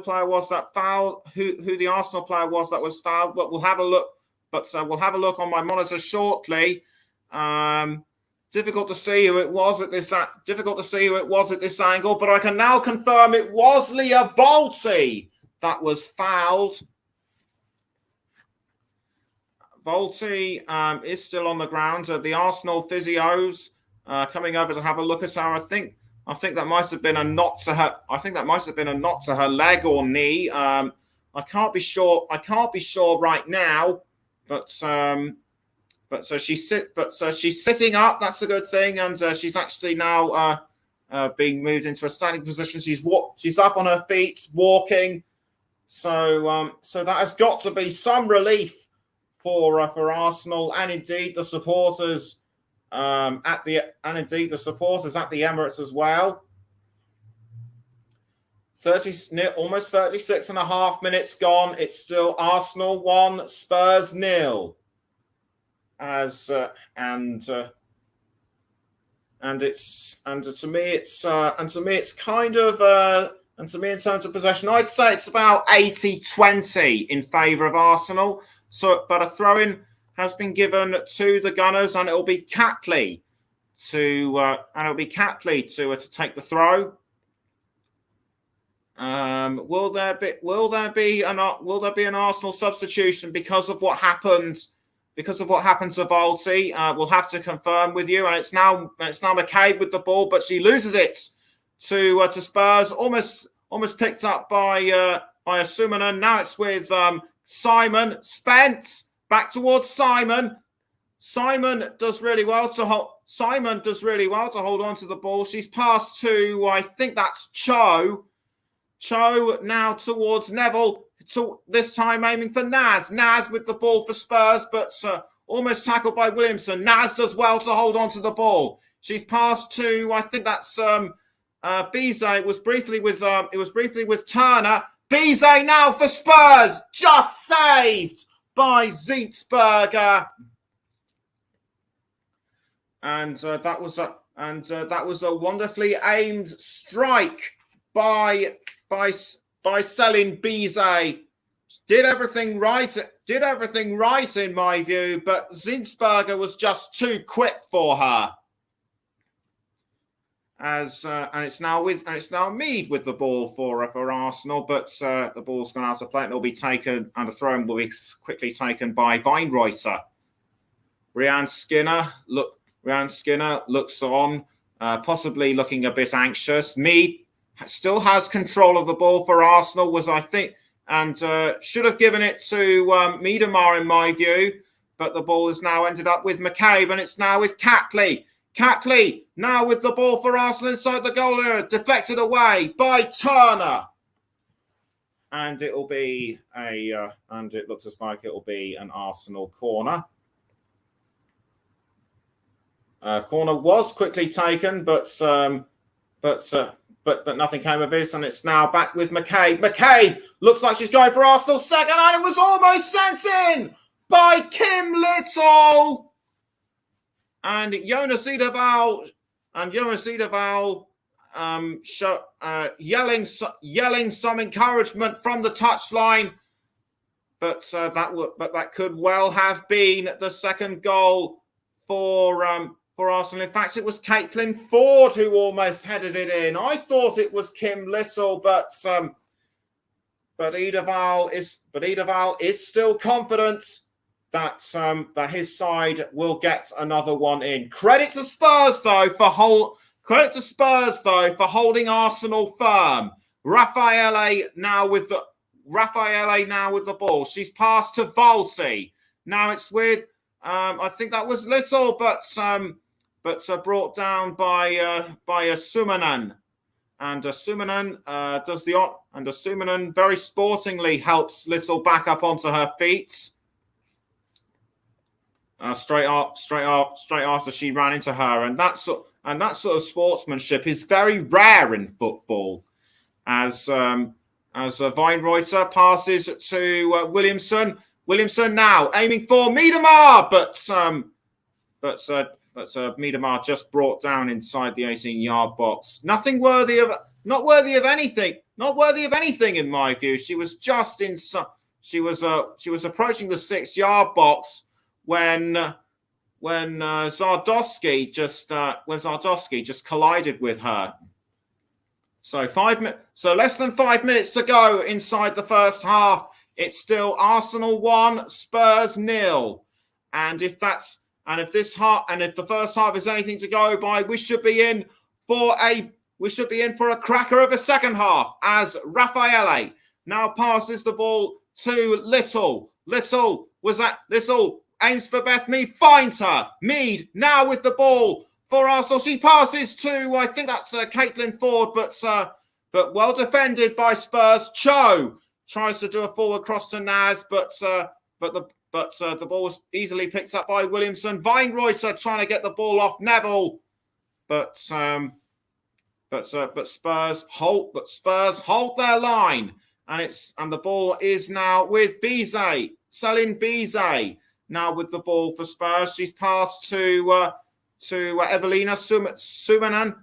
player was that fouled, who the Arsenal player was that was fouled, but we'll have a look. We'll have a look on my monitor shortly. Difficult to see who it was at this angle, but I can now confirm it was Leah Volti that was fouled. Volti is still on the ground. The Arsenal physios coming over to have a look at her. I think that might have been a knot to her. I think that might have been a knot to her leg or knee. I can't be sure right now. But so she's sitting up. That's a good thing, and she's actually now being moved into a standing position. She's up on her feet, walking. So that has got to be some relief for Arsenal and indeed the supporters. At the Emirates as well. Almost 36 and a half minutes gone. It's still Arsenal 1, Spurs 0. To me in terms of possession, I'd say it's about 80-20 in favour of Arsenal. But a throw-in has been given to the Gunners, and it'll be Catley to take the throw. Will there be an Arsenal substitution because of what happened to Volti? We'll have to confirm with you. And it's now McCabe with the ball, but she loses it to Spurs. Almost picked up by a Sumanen. Now it's with Simon Spence. Back towards Simon. Simon does really well to hold on to the ball. She's passed to, I think that's Cho. Cho now towards Neville. This time aiming for Naz. Naz with the ball for Spurs, but almost tackled by Williamson. Naz does well to hold on to the ball. She's passed to, I think that's Bizet. It was briefly with Turner. Bizet now for Spurs. Just saved by Zinsberger. that was a wonderfully aimed strike by Céline Bizet. Did everything right in my view, but Zinsberger was just too quick for her. And it's now Mead with the ball for Arsenal, but the ball's gone out of play and it'll be taken, and the throw will be quickly taken by Weinreuter. Rhian Skinner looks on, possibly looking a bit anxious. Mead still has control of the ball for Arsenal, and should have given it to Miedemar in my view, but the ball has now ended up with McCabe, and it's now with Catley. Catley now with the ball for Arsenal inside the goal area, deflected away by Turner. And it looks as like it will be an Arsenal corner. Corner was quickly taken, but nothing came of this, and it's now back with McCabe. McCabe looks like she's going for Arsenal second, and it was almost sent in by Kim Little. And Jonas Edeval yelling some encouragement from the touchline, but that could well have been the second goal for Arsenal. In fact, it was Caitlin Ford who almost headed it in. I thought it was Kim Little, but Edeval is still confident that his side will get another one in. Credit to Spurs though for holding Arsenal firm. Raffaele now with the ball. She's passed to Volti. Now it's with I think that was Little, but brought down by Sumanan. And Sumanan Sumanan very sportingly helps Little back up onto her feet. Straight after she ran into her, and that sort of sportsmanship is very rare in football. As Weinreuter passes to Williamson. Williamson now aiming for Miedemar, but Miedemar just brought down inside the 18-yard box. Not worthy of anything in my view. She was just in. She was approaching the 6-yard box when Zardowski just collided with her. So less than 5 minutes to go inside the first half. It's still Arsenal 1, Spurs 0. And if the first half is anything to go by, we should be in for a cracker of a second half, as Raffaele now passes the ball to Little. Little aims for Beth Mead, finds her. Mead now with the ball for Arsenal. She passes to, I think that's Caitlin Ford, but well defended by Spurs. Cho tries to do a forward cross to Naz, but the ball was easily picked up by Williamson. Weinreuter trying to get the ball off Neville, but Spurs hold their line, and the ball is now with Bizet. Céline Bizet now with the ball for Spurs. She's passed to Evelina Sumanan.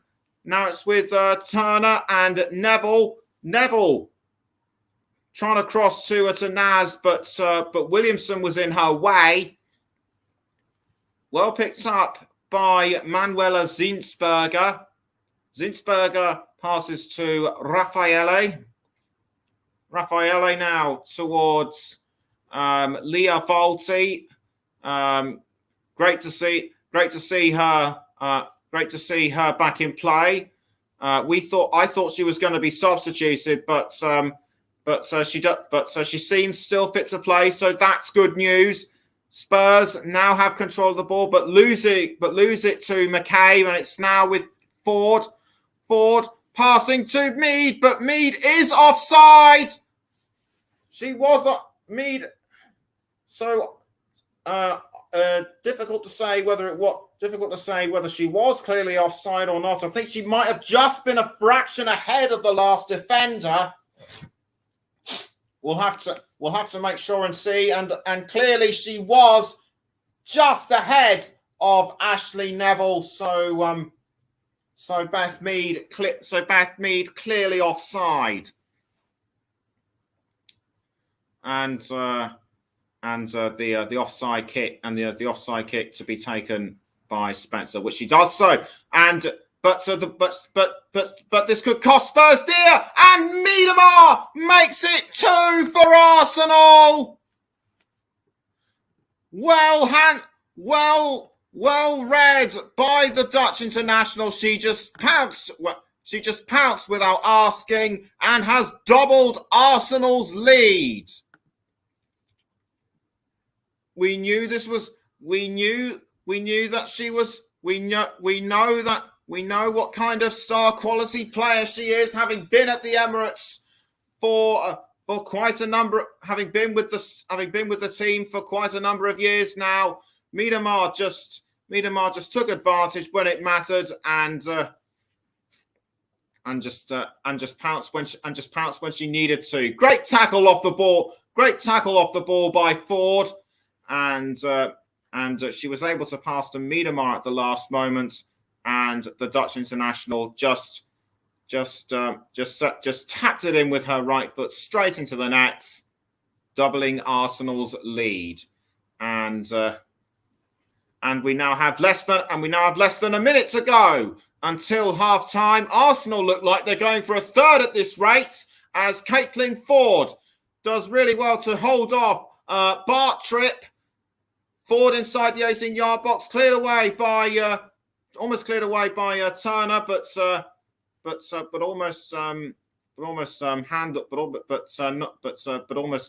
Now it's with Turner and Neville. Neville trying to cross to Naz, but Williamson was in her way. Well picked up by Manuela Zinsberger. Zinsberger passes to Raffaele. Raffaele now towards Leah Volti. Great to see her. Great to see her back in play. I thought she was going to be substituted, but she seems still fit to play. So that's good news. Spurs now have control of the ball, but lose it to McCabe, and it's now with Ford. Ford passing to Mead, but Mead is offside. She was Mead. So difficult to say whether she was clearly offside or not. I think she might have just been a fraction ahead of the last defender. We'll have to make sure and see, and clearly she was just ahead of Ashley Neville. So Beth Mead clearly offside, and the offside kick the offside kick to be taken by Spencer, which she does so, and but this could cost Spurs dear, and Miedemar makes it 2 for Arsenal. Well read by the Dutch international. She just pounced without asking and has doubled Arsenal's lead. We know what kind of star quality player she is, having been at the Emirates for quite a number, having been with the team for quite a number of years now. Miedemar just took advantage when it mattered, and just pounced when she needed to. Great tackle off the ball by Ford, and she was able to pass to Miedemar at the last moment, and the Dutch international just tapped it in with her right foot straight into the net, doubling Arsenal's lead. And we now have less than a minute to go until half time. Arsenal look like they're going for a third at this rate, as Caitlin Ford does really well to hold off Bart Tripp. Ford inside the 18-yard box, almost cleared away by Turner, but almost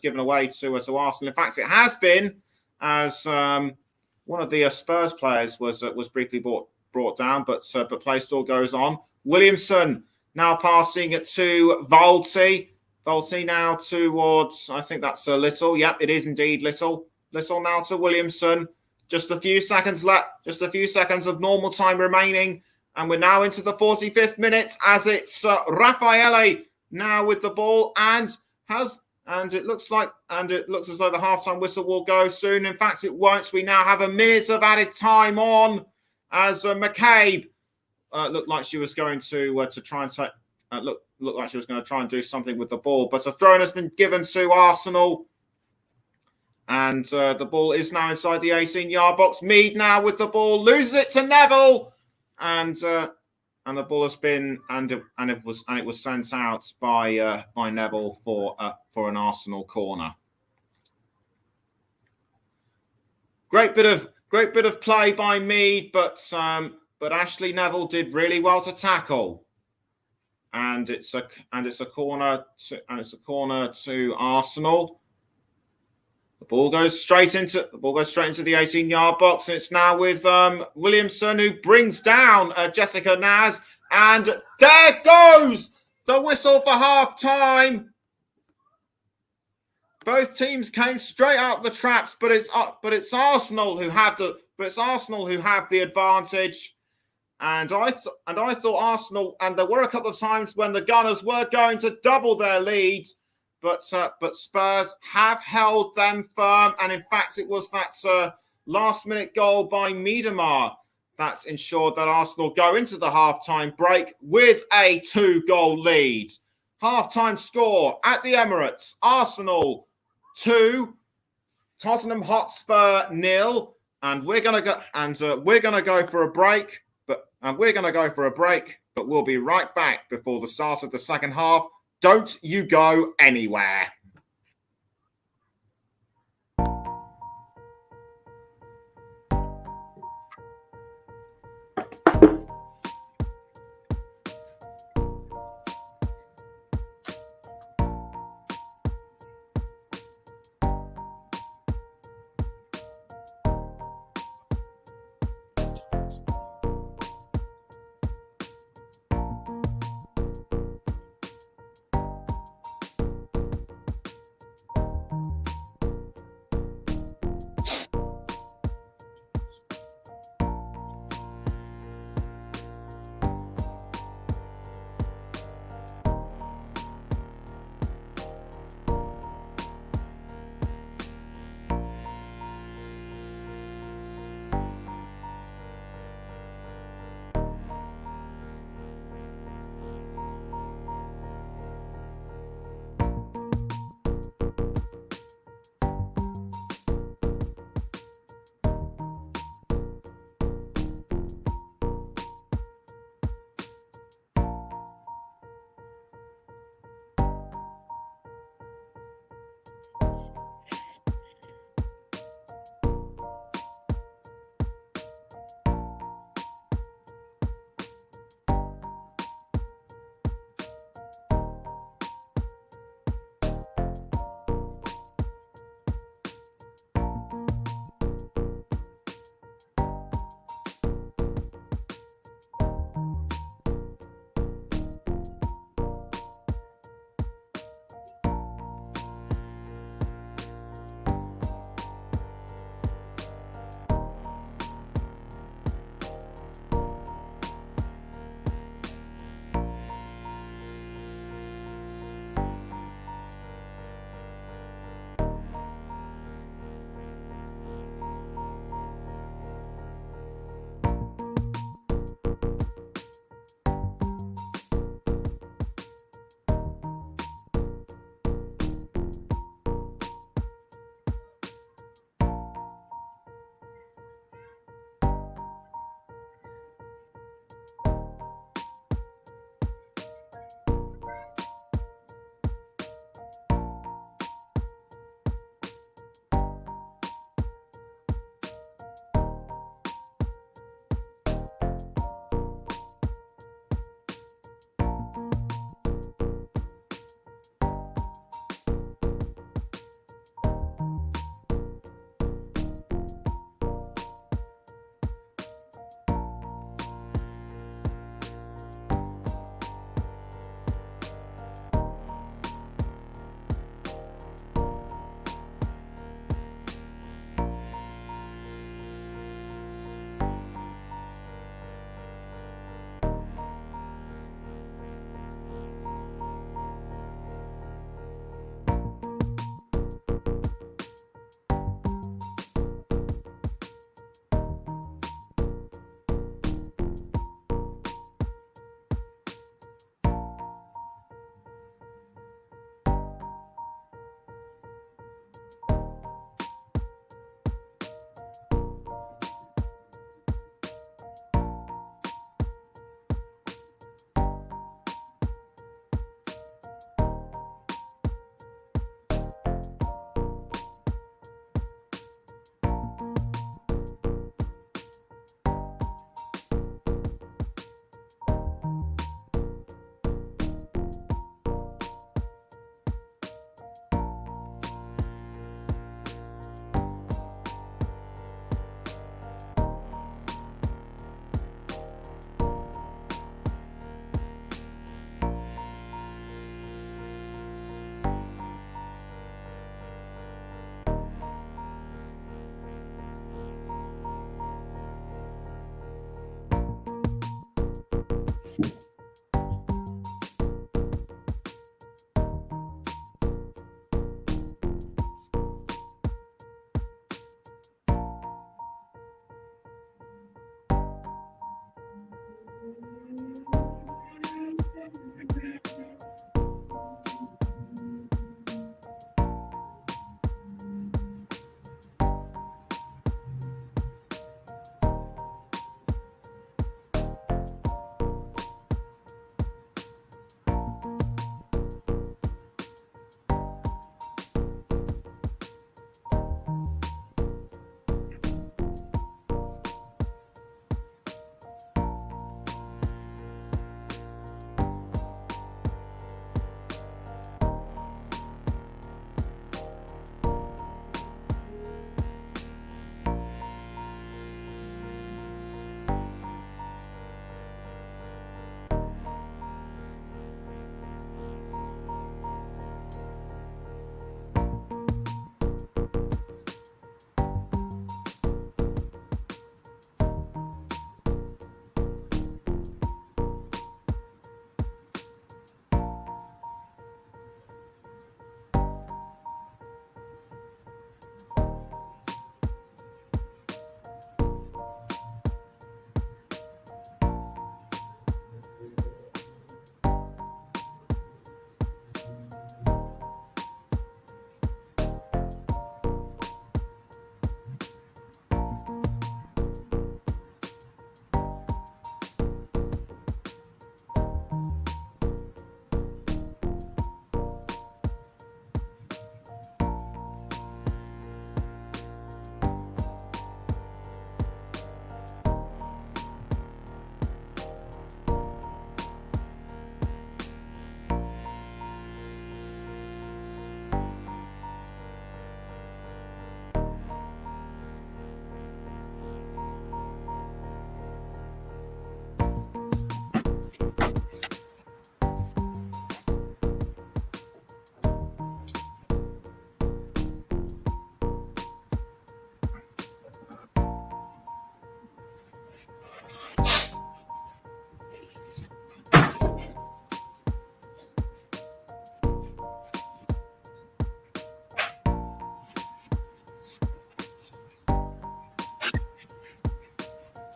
given away to Arsenal. In fact, it has been, as one of the Spurs players was briefly brought down, but play still goes on. Williamson now passing it to Volti. Volti now towards, I think that's Little. Yep, it is indeed Little. Little now to Williamson. Just a few seconds left. Just a few seconds of normal time remaining. And we're now into the 45th minute, as it's Raffaele now with the ball, and it looks as though the halftime whistle will go soon. In fact, it won't. We now have a minute of added time on, as McCabe looked like she was going to try and take. Looked like she was going to try and do something with the ball, but a throw has been given to Arsenal. And the ball is now inside the 18-yard box. Mead now with the ball, loses it to Neville, and the ball has been it was sent out by Neville for an Arsenal corner. Great bit of play by Mead, but Ashley Neville did really well to tackle, and it's a corner to Arsenal. The ball goes straight into the 18-yard box, and it's now with Williamson, who brings down Jessica Naz, and there goes the whistle for half time. Both teams came straight out the traps, but it's Arsenal who have the advantage. And I thought Arsenal, and there were a couple of times when the Gunners were going to double their lead. But Spurs have held them firm, and in fact, it was that last-minute goal by Miedemar that ensured that Arsenal go into the half-time break with a 2-goal lead. Half-time score at the Emirates: Arsenal 2, Tottenham Hotspur 0. And we're gonna go for a break, but we'll be right back before the start of the second half. Don't you go anywhere.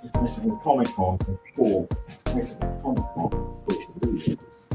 It's missing a comic on and 4. It's missing a comic on, which loses.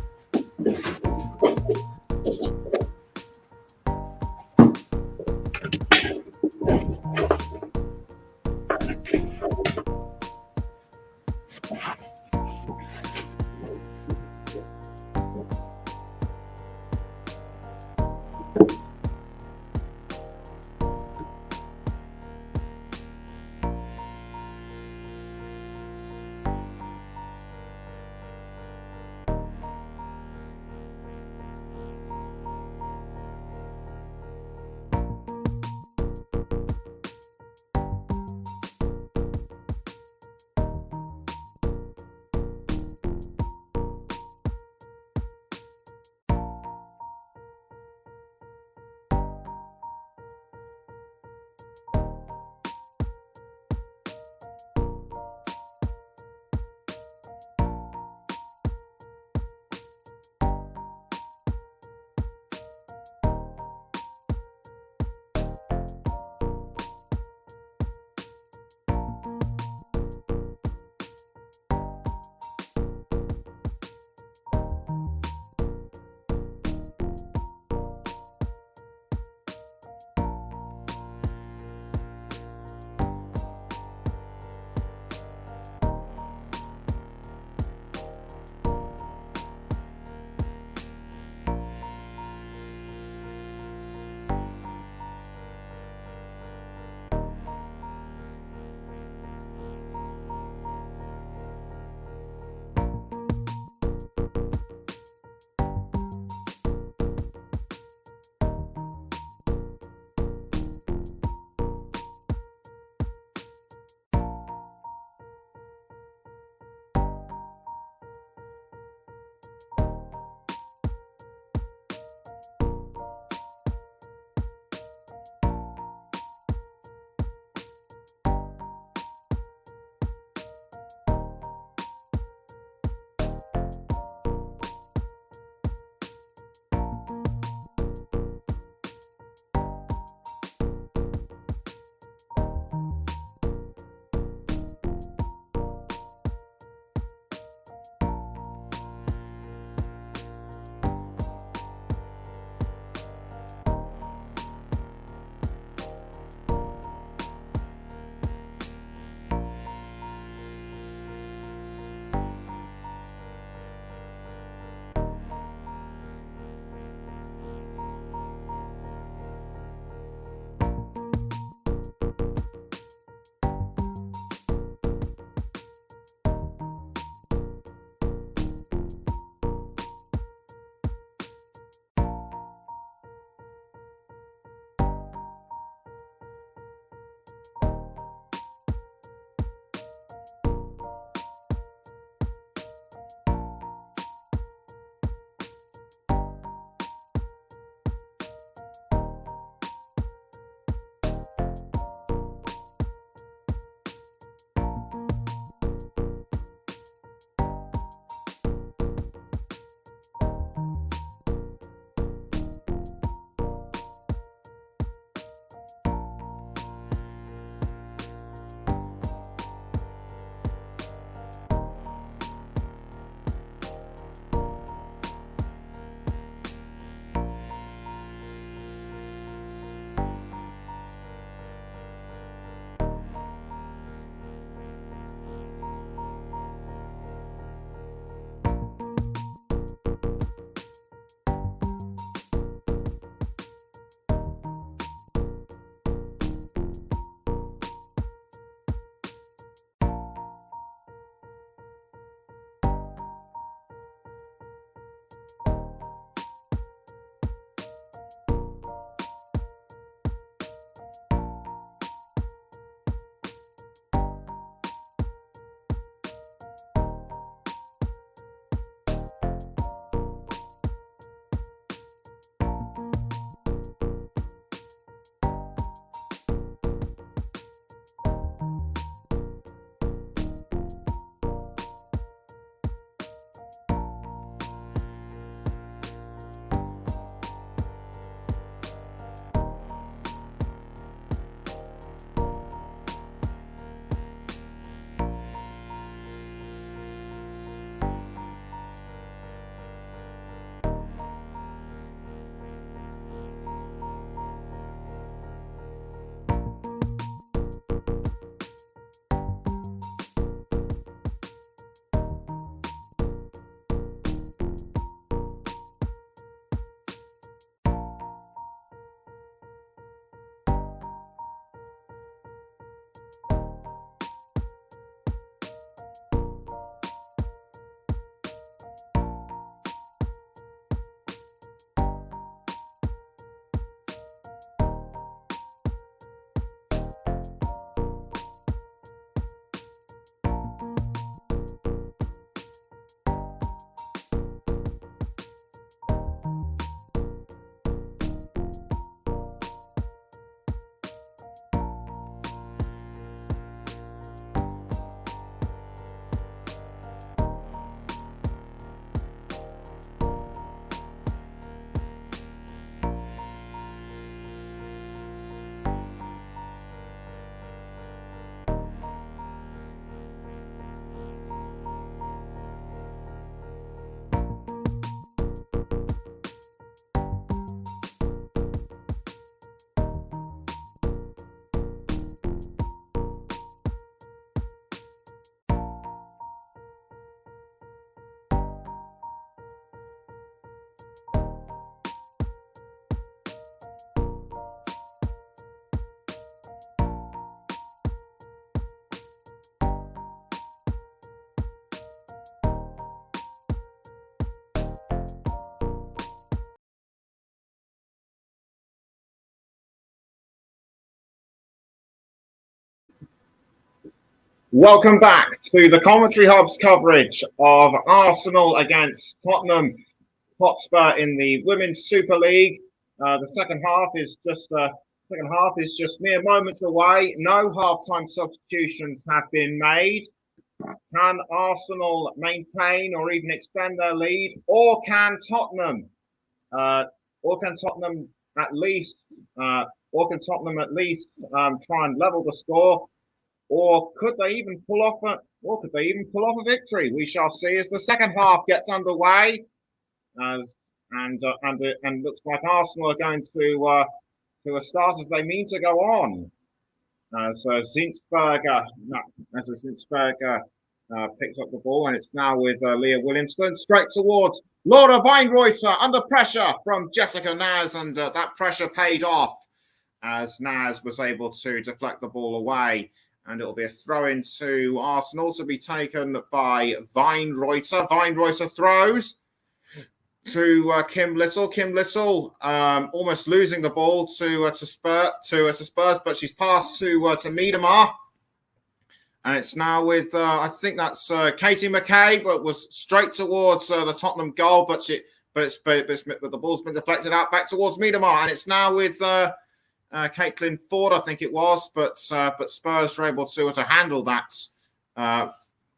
Welcome back to the Commentary Hub's coverage of Arsenal against Tottenham Hotspur in the Women's Super League. The second half is just mere moments away. No half-time substitutions have been made. Can Arsenal maintain or even extend their lead, or can Tottenham, at least, try and level the score? Or could they even pull off a victory? We shall see as the second half gets underway. And looks like Arsenal are going to a start as they mean to go on. So Zinsberger picks up the ball, and it's now with Leah Williamson straight towards Laura Weinreuter under pressure from Jessica Naz, and that pressure paid off as Naz was able to deflect the ball away. And it'll be a throw-in to Arsenal to be taken by Weinreuter. Weinreuter throws to Kim Little. Kim Little almost losing the ball to Spurs, but she's passed to Miedemar. And it's now with, I think that's Katie McKay, but was straight towards the Tottenham goal, but the ball's been deflected out back towards Miedemar. And it's now with Caitlin Ford, I think it was, but Spurs were able to handle that.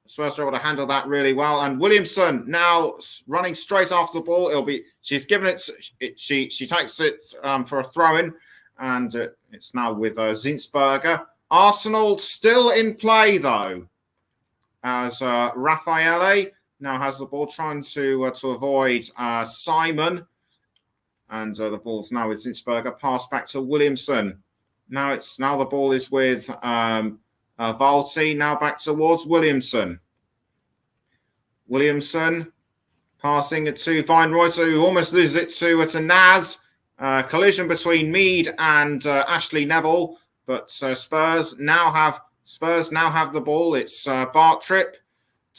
Spurs were able to handle that really well. And Williamson now running straight after the ball. She's given it. She takes it for a throw-in, and it's now with Zinsberger. Arsenal still in play though, as Raffaele now has the ball, trying to avoid Simon. And the ball's now with Zinsberger, pass back to Williamson. Now the ball is with Valti, now back towards Williamson. Williamson passing it to Weinreuter, who almost loses it to Naz. Collision between Mead and Ashley Neville, but Spurs now have the ball. It's Bartrip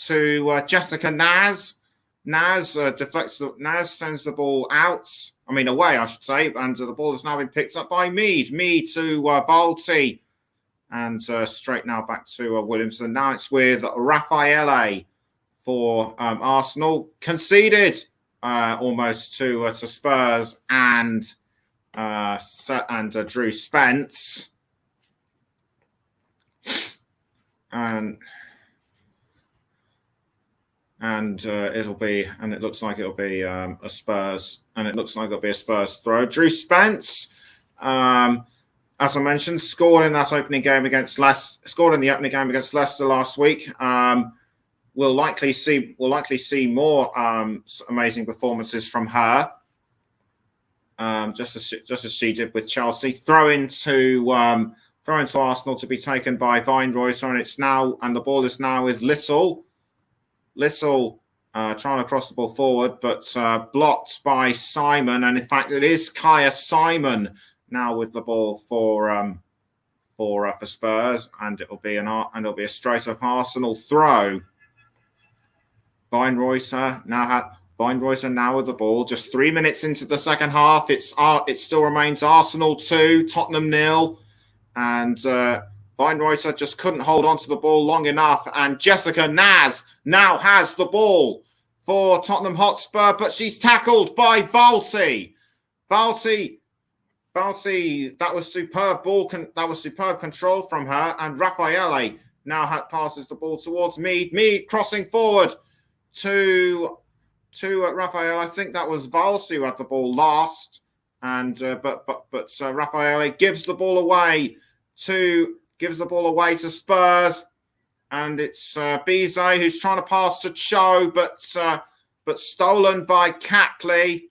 to Jessica Naz. Naz sends the ball away, I should say, and the ball has now been picked up by Mead. Mead to Valti, and straight now back to Williamson. Now it's with Raffaele for Arsenal. Conceded almost to Spurs and Drew Spence. And it looks like it'll be a Spurs throw. Drew Spence, as I mentioned, scored in the opening game against Leicester last week. We'll likely see more amazing performances from her. Just as she did with Chelsea. Throw into Arsenal to be taken by Weinreuter, and the ball is now with Little. Little trying to cross the ball forward, but blocked by Simon. And in fact, it is Kaya Simon now with the ball for Spurs, and it'll be a straight up Arsenal throw. Weinreuter now with the ball. Just 3 minutes into the second half, it still remains Arsenal 2, Tottenham 0, and Weinreuter just couldn't hold on to the ball long enough, and Jessica Naz now has the ball for Tottenham Hotspur, but she's tackled by Valti. Valti, that was superb control from her, and Raffaele now passes the ball towards Mead. Mead crossing forward to Raffaele. I think that was Valti who had the ball last, and but Raffaele gives the ball away to Spurs, and it's Bizet who's trying to pass to Cho, but stolen by Catley,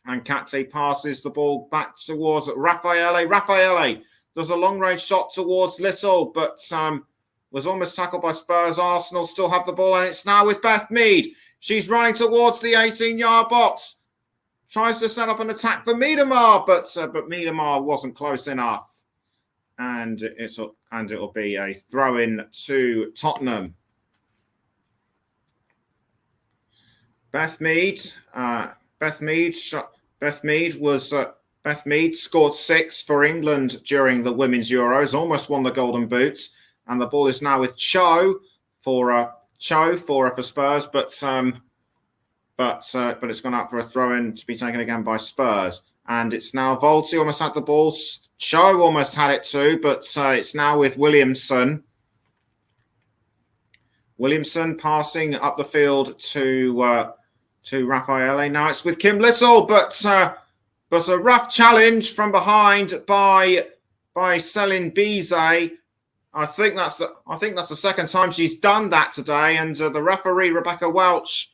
and Catley passes the ball back towards Raffaele. Raffaele does a long-range shot towards Little, but was almost tackled by Spurs. Arsenal still have the ball, and it's now with Beth Mead. She's running towards the 18-yard box, tries to set up an attack for Miedemar, but Miedemar wasn't close enough. And it'll be a throw-in to Tottenham. Beth Mead scored 6 for England during the Women's Euros, almost won the Golden Boot, and the ball is now with Cho for Spurs, but it's gone out for a throw-in to be taken again by Spurs. And it's now Volti almost had the ball. Cho almost had it too, but it's now with Williamson. Williamson passing up the field to Raffaele. Now it's with Kim Little, but a rough challenge from behind by Céline Bizet. I think that's the second time she's done that today, and the referee Rebecca Welch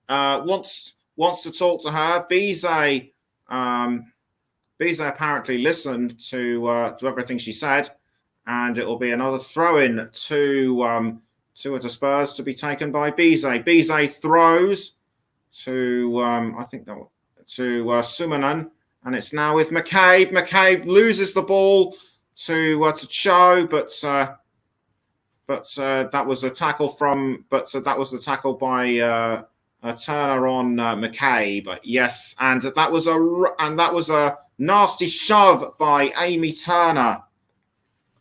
wants to talk to her. Bizet apparently listened to everything she said, and it will be another throw-in to Spurs to be taken by Bizet. Bizet throws to Sumanen, and it's now with McCabe. McCabe loses the ball to Cho, but that was a tackle that was the tackle by Turner on McCabe. Yes, and that was a nasty shove by Amy Turner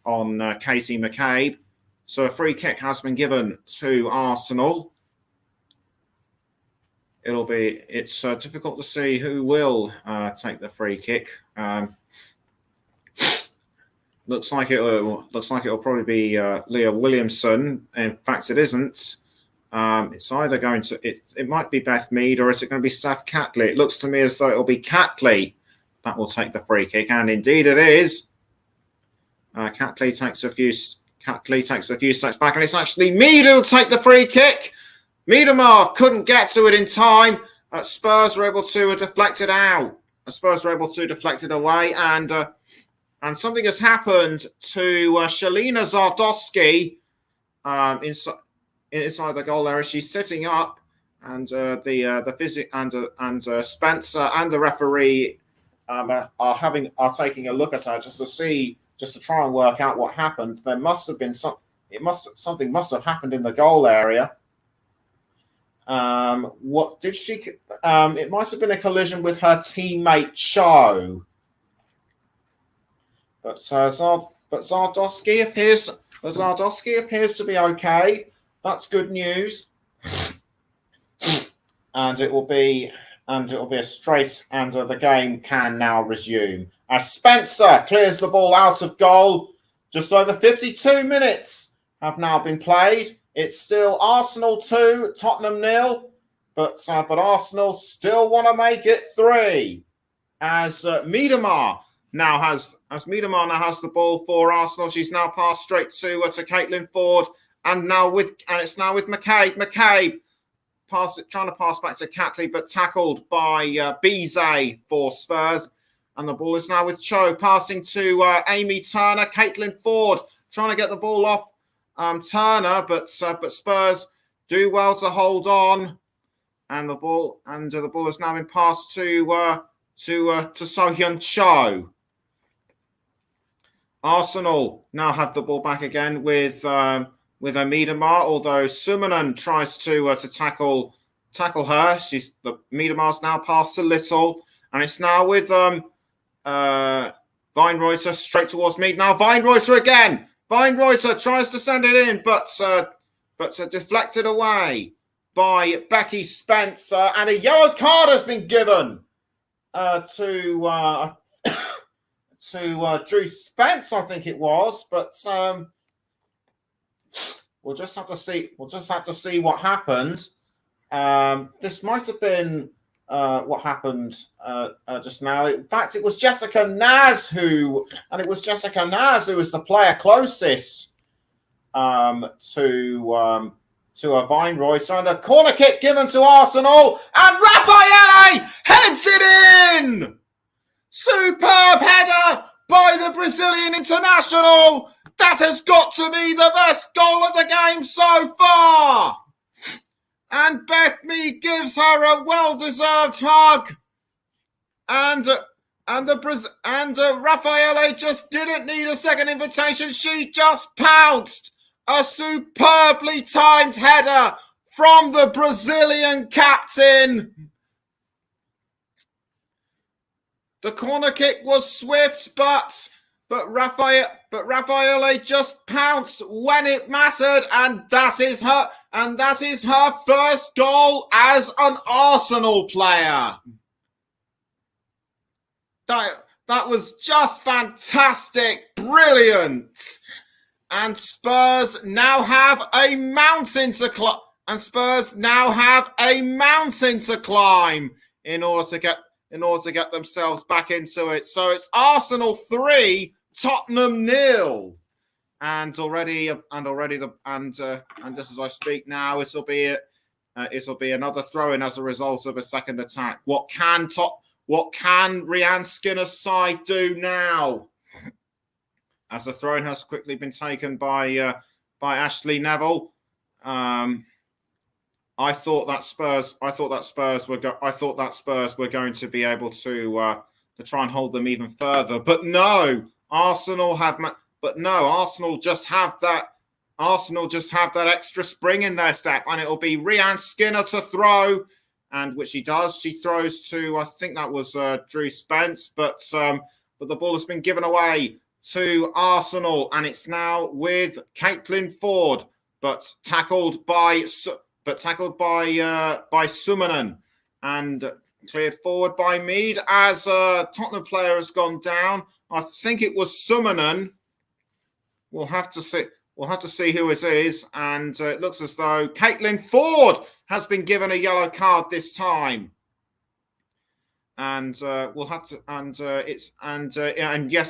on Casey McCabe. So a free kick has been given to Arsenal. It's difficult to see who will take the free kick. Looks like it'll probably be Leah Williamson. In fact, it isn't. It's either going to it might be Beth Mead, or is it going to be Steph Catley? It looks to me as though it'll be Catley that will take the free kick, and indeed it is. Catley takes a few steps back, and it's actually Mead who'll take the free kick. Miedemar couldn't get to it in time. Spurs were able to deflect it out. Spurs were able to deflect it away, and something has happened to Shalina Zardowski inside the goal area. She's sitting up, and Spencer and the referee are taking a look at her just to try and work out what happened. There must have been something must have happened in the goal area. What did she? It might have been a collision with her teammate Cho. But Zardowski appears to be okay. That's good news. And it will be a straight, and the game can now resume as Spencer clears the ball out of goal. Just over 52 minutes have now been played. It's still Arsenal 2, Tottenham 0, but Arsenal still want to make it 3. As Miedemar now has the ball for Arsenal. She's now passed straight to Caitlin Ford, and it's now with McCabe. McCabe trying to pass back to Catley, but tackled by Bizet for Spurs. And the ball is now with Cho, passing to Amy Turner. Caitlin Ford trying to get the ball off Turner, but Spurs do well to hold on. And the ball has now been passed to Sohyun Cho. Arsenal now have the ball back again with Miedemar, although Sumanen tries to tackle her. Miedemar's now passed to Little, and it's now with Weinreuter straight towards Mead. Now Weinreuter again. Weinreuter tries to send it in, but deflected away by Becky Spencer, and a yellow card has been given to Drew Spence, I think it was, but we'll just have to see. We'll just have to see what happened. This might have been what happened just now. In fact, it was Jessica Naz who was the player closest to a Weinreuter, and a corner kick given to Arsenal, and Raffaele heads it in. Superb header by the Brazilian international. That has got to be the best goal of the game so far. And Beth Mead gives her a well-deserved hug. And Raffaele just didn't need a second invitation. She just pounced. A superbly timed header from the Brazilian captain. The corner kick was swift, but But Raffaele just pounced when it mattered, and that is her first goal as an Arsenal player. That was just fantastic, brilliant. And Spurs now have a mountain to climb. In order to get themselves back into it. So it's Arsenal 3, Tottenham 0. And just as I speak now, it'll be another throw-in as a result of a second attack. What can Rhian Skinner's side do now? As the throw-in has quickly been taken by Ashley Neville. I thought that Spurs were going to be able to try and hold them even further, but no, Arsenal just have that extra spring in their step, and it'll be Rhian Skinner to throw, and which she does. She throws to, I think that was Drew Spence, but the ball has been given away to Arsenal, and it's now with Caitlin Ford, but tackled by Summanen and cleared forward by Mead as a Tottenham player has gone down. I think it was Summanen. We'll have to see who it is, and it looks as though Caitlin Ford has been given a yellow card this time. And yes,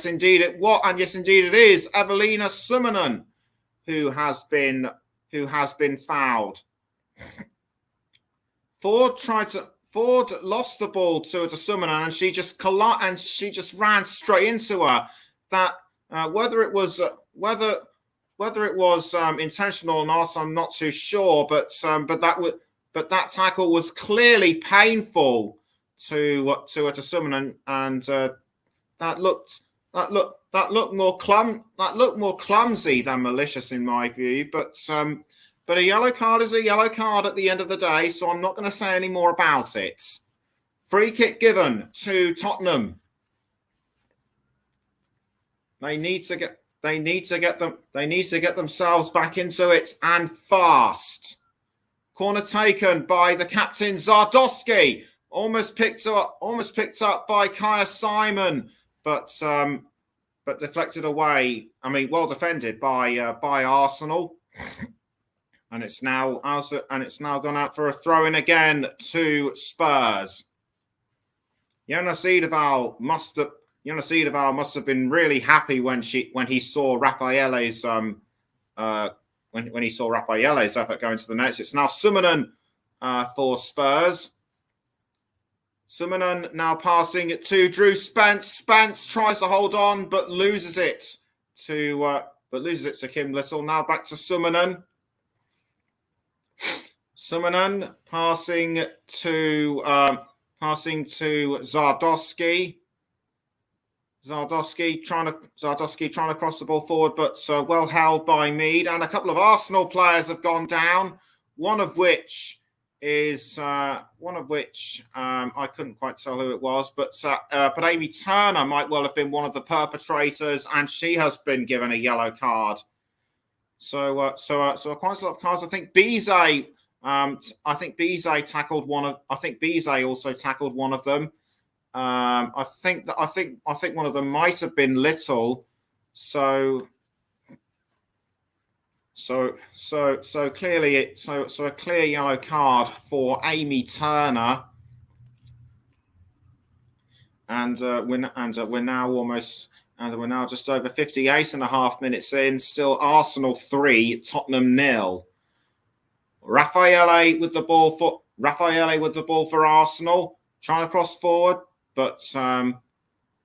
indeed it is Evelina Summanen who has been fouled. Ford lost the ball to Summanen, and she just ran straight into her. That whether it was intentional or not, I'm not too sure. But that tackle was clearly painful to Summanen, and that looked more clumsy than malicious in my view. But a yellow card is a yellow card at the end of the day, so I'm not going to say any more about it. Free kick given to Tottenham. They need to get themselves back into it, and fast. Corner taken by the captain Zardowski. Almost picked up by Kaya Simon, but deflected away. I mean, well defended by Arsenal. And it's now gone out for a throw-in again to Spurs. Jonas Edeval must have been really happy when he saw Raffaele's when he saw Raffaele's effort going to the nets. It's now Summanen for Spurs. Summanen now passing it to Drew Spence. Spence tries to hold on but loses it to Kim Little. Now back to Summanen. Summanen passing to Zardowski. Zardowski trying to cross the ball forward, but well held by Mead. And a couple of Arsenal players have gone down. One of which I couldn't quite tell who it was, but Amy Turner might well have been one of the perpetrators, and she has been given a yellow card. So quite a lot of cards. I think Bizet tackled one of. I think Bizet also tackled one of them. I think one of them might have been Little. So clearly a clear yellow card for Amy Turner. And we're now just over 58 and a half minutes in. Still Arsenal 3, Tottenham 0. Raffaele with the ball for Arsenal, trying to cross forward, but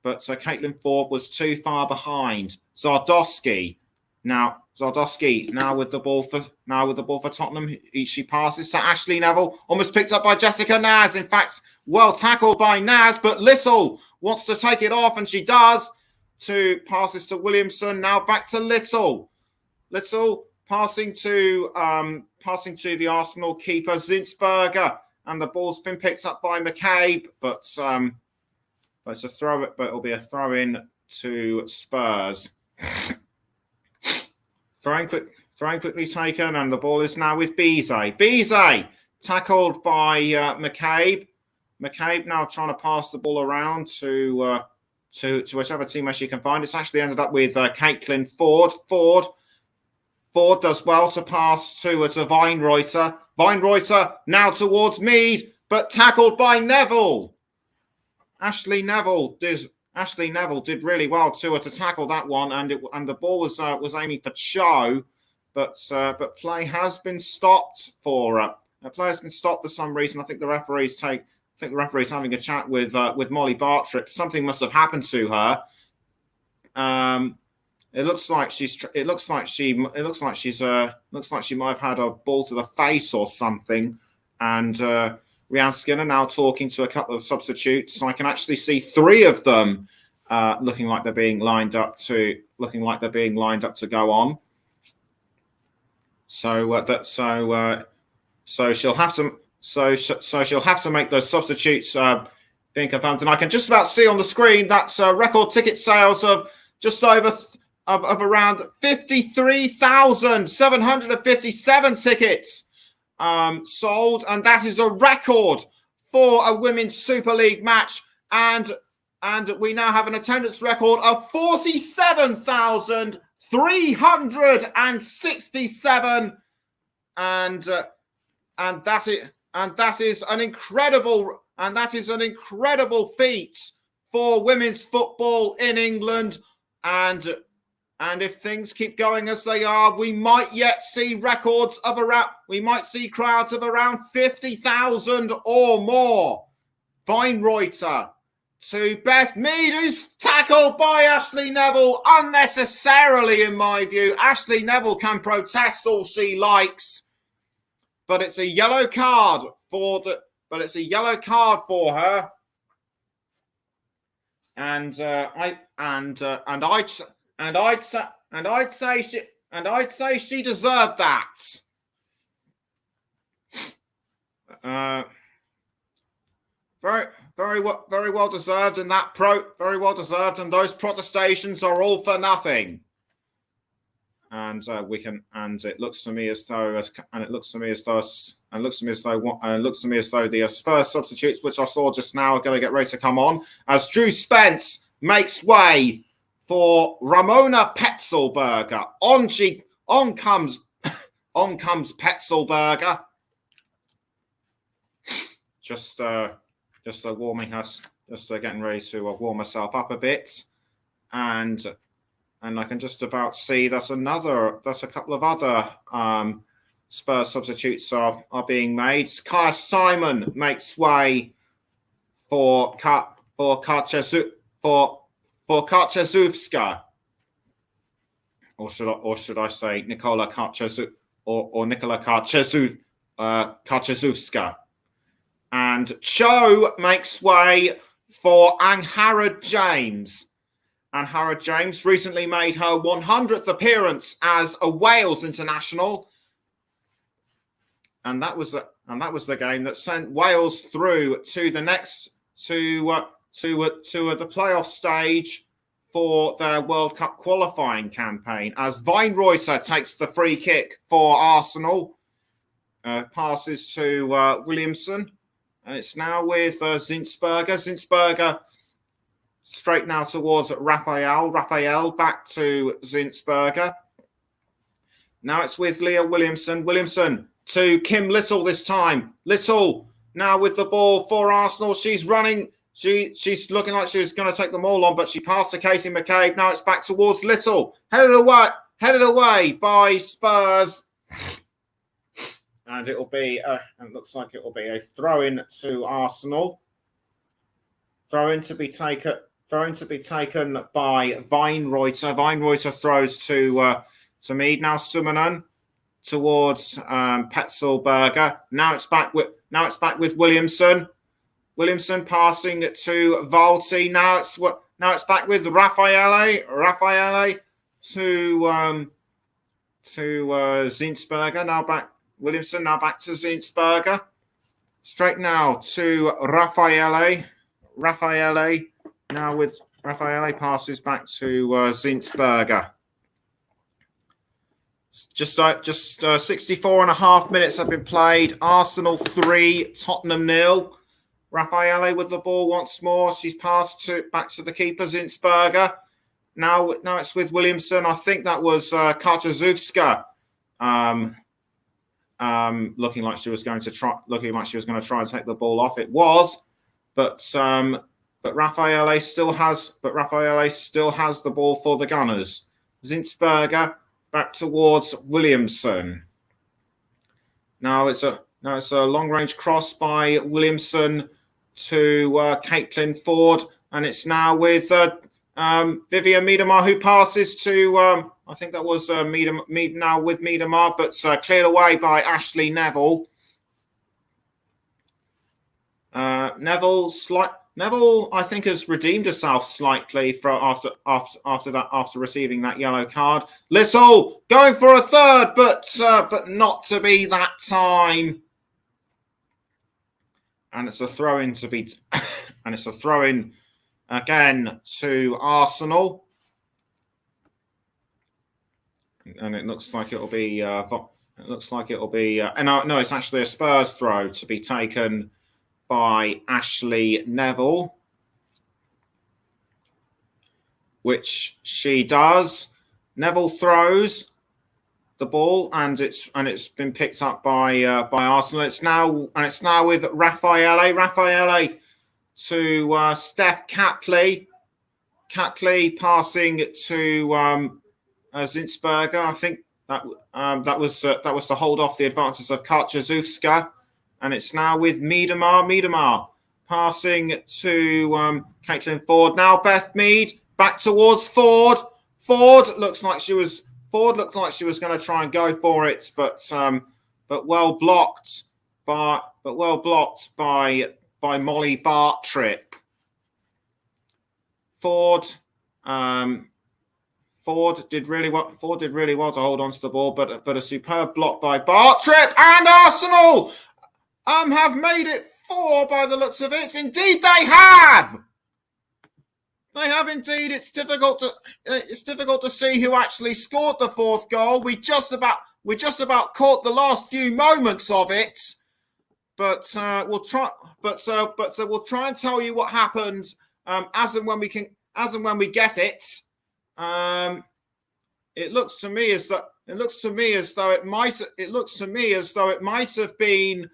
Caitlin Ford was too far behind. Zardowski now with the ball for Tottenham. She passes to Ashley Neville, almost picked up by Jessica Naz. In fact, well tackled by Naz, but Little wants to take it off, and she does. Passes to Williamson. Now back to Little. Little passing to the Arsenal keeper Zinsberger, and the ball's been picked up by McCabe, but it's a throw. But it'll be a throw in to Spurs. Throwing quickly taken, and the ball is now with Bizet. Bizet tackled by McCabe. McCabe now trying to pass the ball around to whichever teammate she can find. It's actually ended up with Caitlin Ford. Ford does well to pass to Weinreuter. Weinreuter now towards Mead, but tackled by Neville. Ashley Neville did really well to tackle that one, and the ball was aiming for Cho, but play has been stopped for play has been stopped for some reason. I think the referee's having a chat with Molly Bartrip. Something must have happened to her. It looks like she might have had a ball to the face or something, and Rhiannon Skinner now talking to a couple of substitutes. I can actually see three of them looking like they're being lined up to go on. So she'll have to make those substitutes being confirmed. And I can just about see on the screen that's record ticket sales of just over of around 53,757 tickets sold, and that is a record for a Women's Super League match. And we now have an attendance record of 47,367, and that is an incredible feat for women's football in England. And if things keep going as they are, we might yet see crowds of around 50,000 or more. Weinreuter to Beth Mead, who's tackled by Ashley Neville unnecessarily, in my view. Ashley Neville can protest all she likes, but it's a yellow card for her. And I'd say she deserved that. Very well deserved, and very well deserved, and those protestations are all for nothing. And it looks to me as though the Spurs substitutes, which I saw just now, are going to get ready to come on as Drew Spence makes way for Ramona Petzelberger. On comes Petzelberger. Just getting ready to warm herself up a bit, and I can just about see that's a couple of other Spurs substitutes are being made. Kaya Simon makes way for Karczewska, or should I say Nikola Karczewska or Nikola Karczewska. And Cho makes way for Angharad James. Angharad James recently made her 100th appearance as a Wales international, and that was the game that sent Wales through to the next to the playoff stage for their World Cup qualifying campaign. As Weinreuter takes the free kick for Arsenal, passes to Williamson. And it's now with Zinsberger. Zinsberger straight now towards Raphael. Raphael back to Zinsberger. Now it's with Leah Williamson. Williamson to Kim Little this time. Little now with the ball for Arsenal. She's running. She's looking like she's going to take them all on, but she passed to Casey McCabe. Now it's back towards Little. Headed away by Spurs. And it looks like it will be a throw-in to Arsenal. Throw-in to be taken by Weinreuter. Weinreuter throws to Mead. Now Summanen towards Petzelberger. Now it's back with Williamson. Williamson passing it to Valti. Now it's back with Raffaele. Raffaele to Zinsberger. Now back. Williamson now back to Zinsberger. Straight now to Raffaele. Raffaele now with Raffaele passes back to Zinsberger. Just 64 and a half minutes have been played. Arsenal 3, Tottenham 0. Raffaele with the ball once more. She's passed back to the keeper, Zinsberger. Now it's with Williamson. I think that was Karczewska. Looking like she was going to try and take the ball off. It was, but Raffaele still has the ball for the Gunners. Zinsberger back towards Williamson. Now it's a long range cross by Williamson to Caitlin Ford, and it's now with Vivian Miedemar, who passes to I think that was Miedemar, but cleared away by Ashley Neville. Neville, I think, has redeemed herself slightly after receiving that yellow card. Little going for a third, but not to be that time. And it's a throw-in to be, and it's a throw-in again to Arsenal. And it looks like it'll be. No, it's actually a Spurs throw to be taken by Ashley Neville, which she does. Neville throws the ball, and it's been picked up by Arsenal. It's now with Raffaele to Steph Catley. Catley passing to Zinsberger. I think that was to hold off the advances of Karczewska. And it's now with Miedemar. Miedemar passing to Caitlin Ford. Now Beth Mead back towards Ford. Ford looked like she was going to try and go for it, but well blocked by Molly Bartrip. Ford did really well to hold on to the ball, but a superb block by Bartrip, and Arsenal have made it 4 by the looks of it. Indeed, they have. They have indeed. It's difficult to see who actually scored the 4th goal. We just about caught the last few moments of it, but we'll try. But we'll try and tell you what happened as and when we get it. It looks to me as though it might have been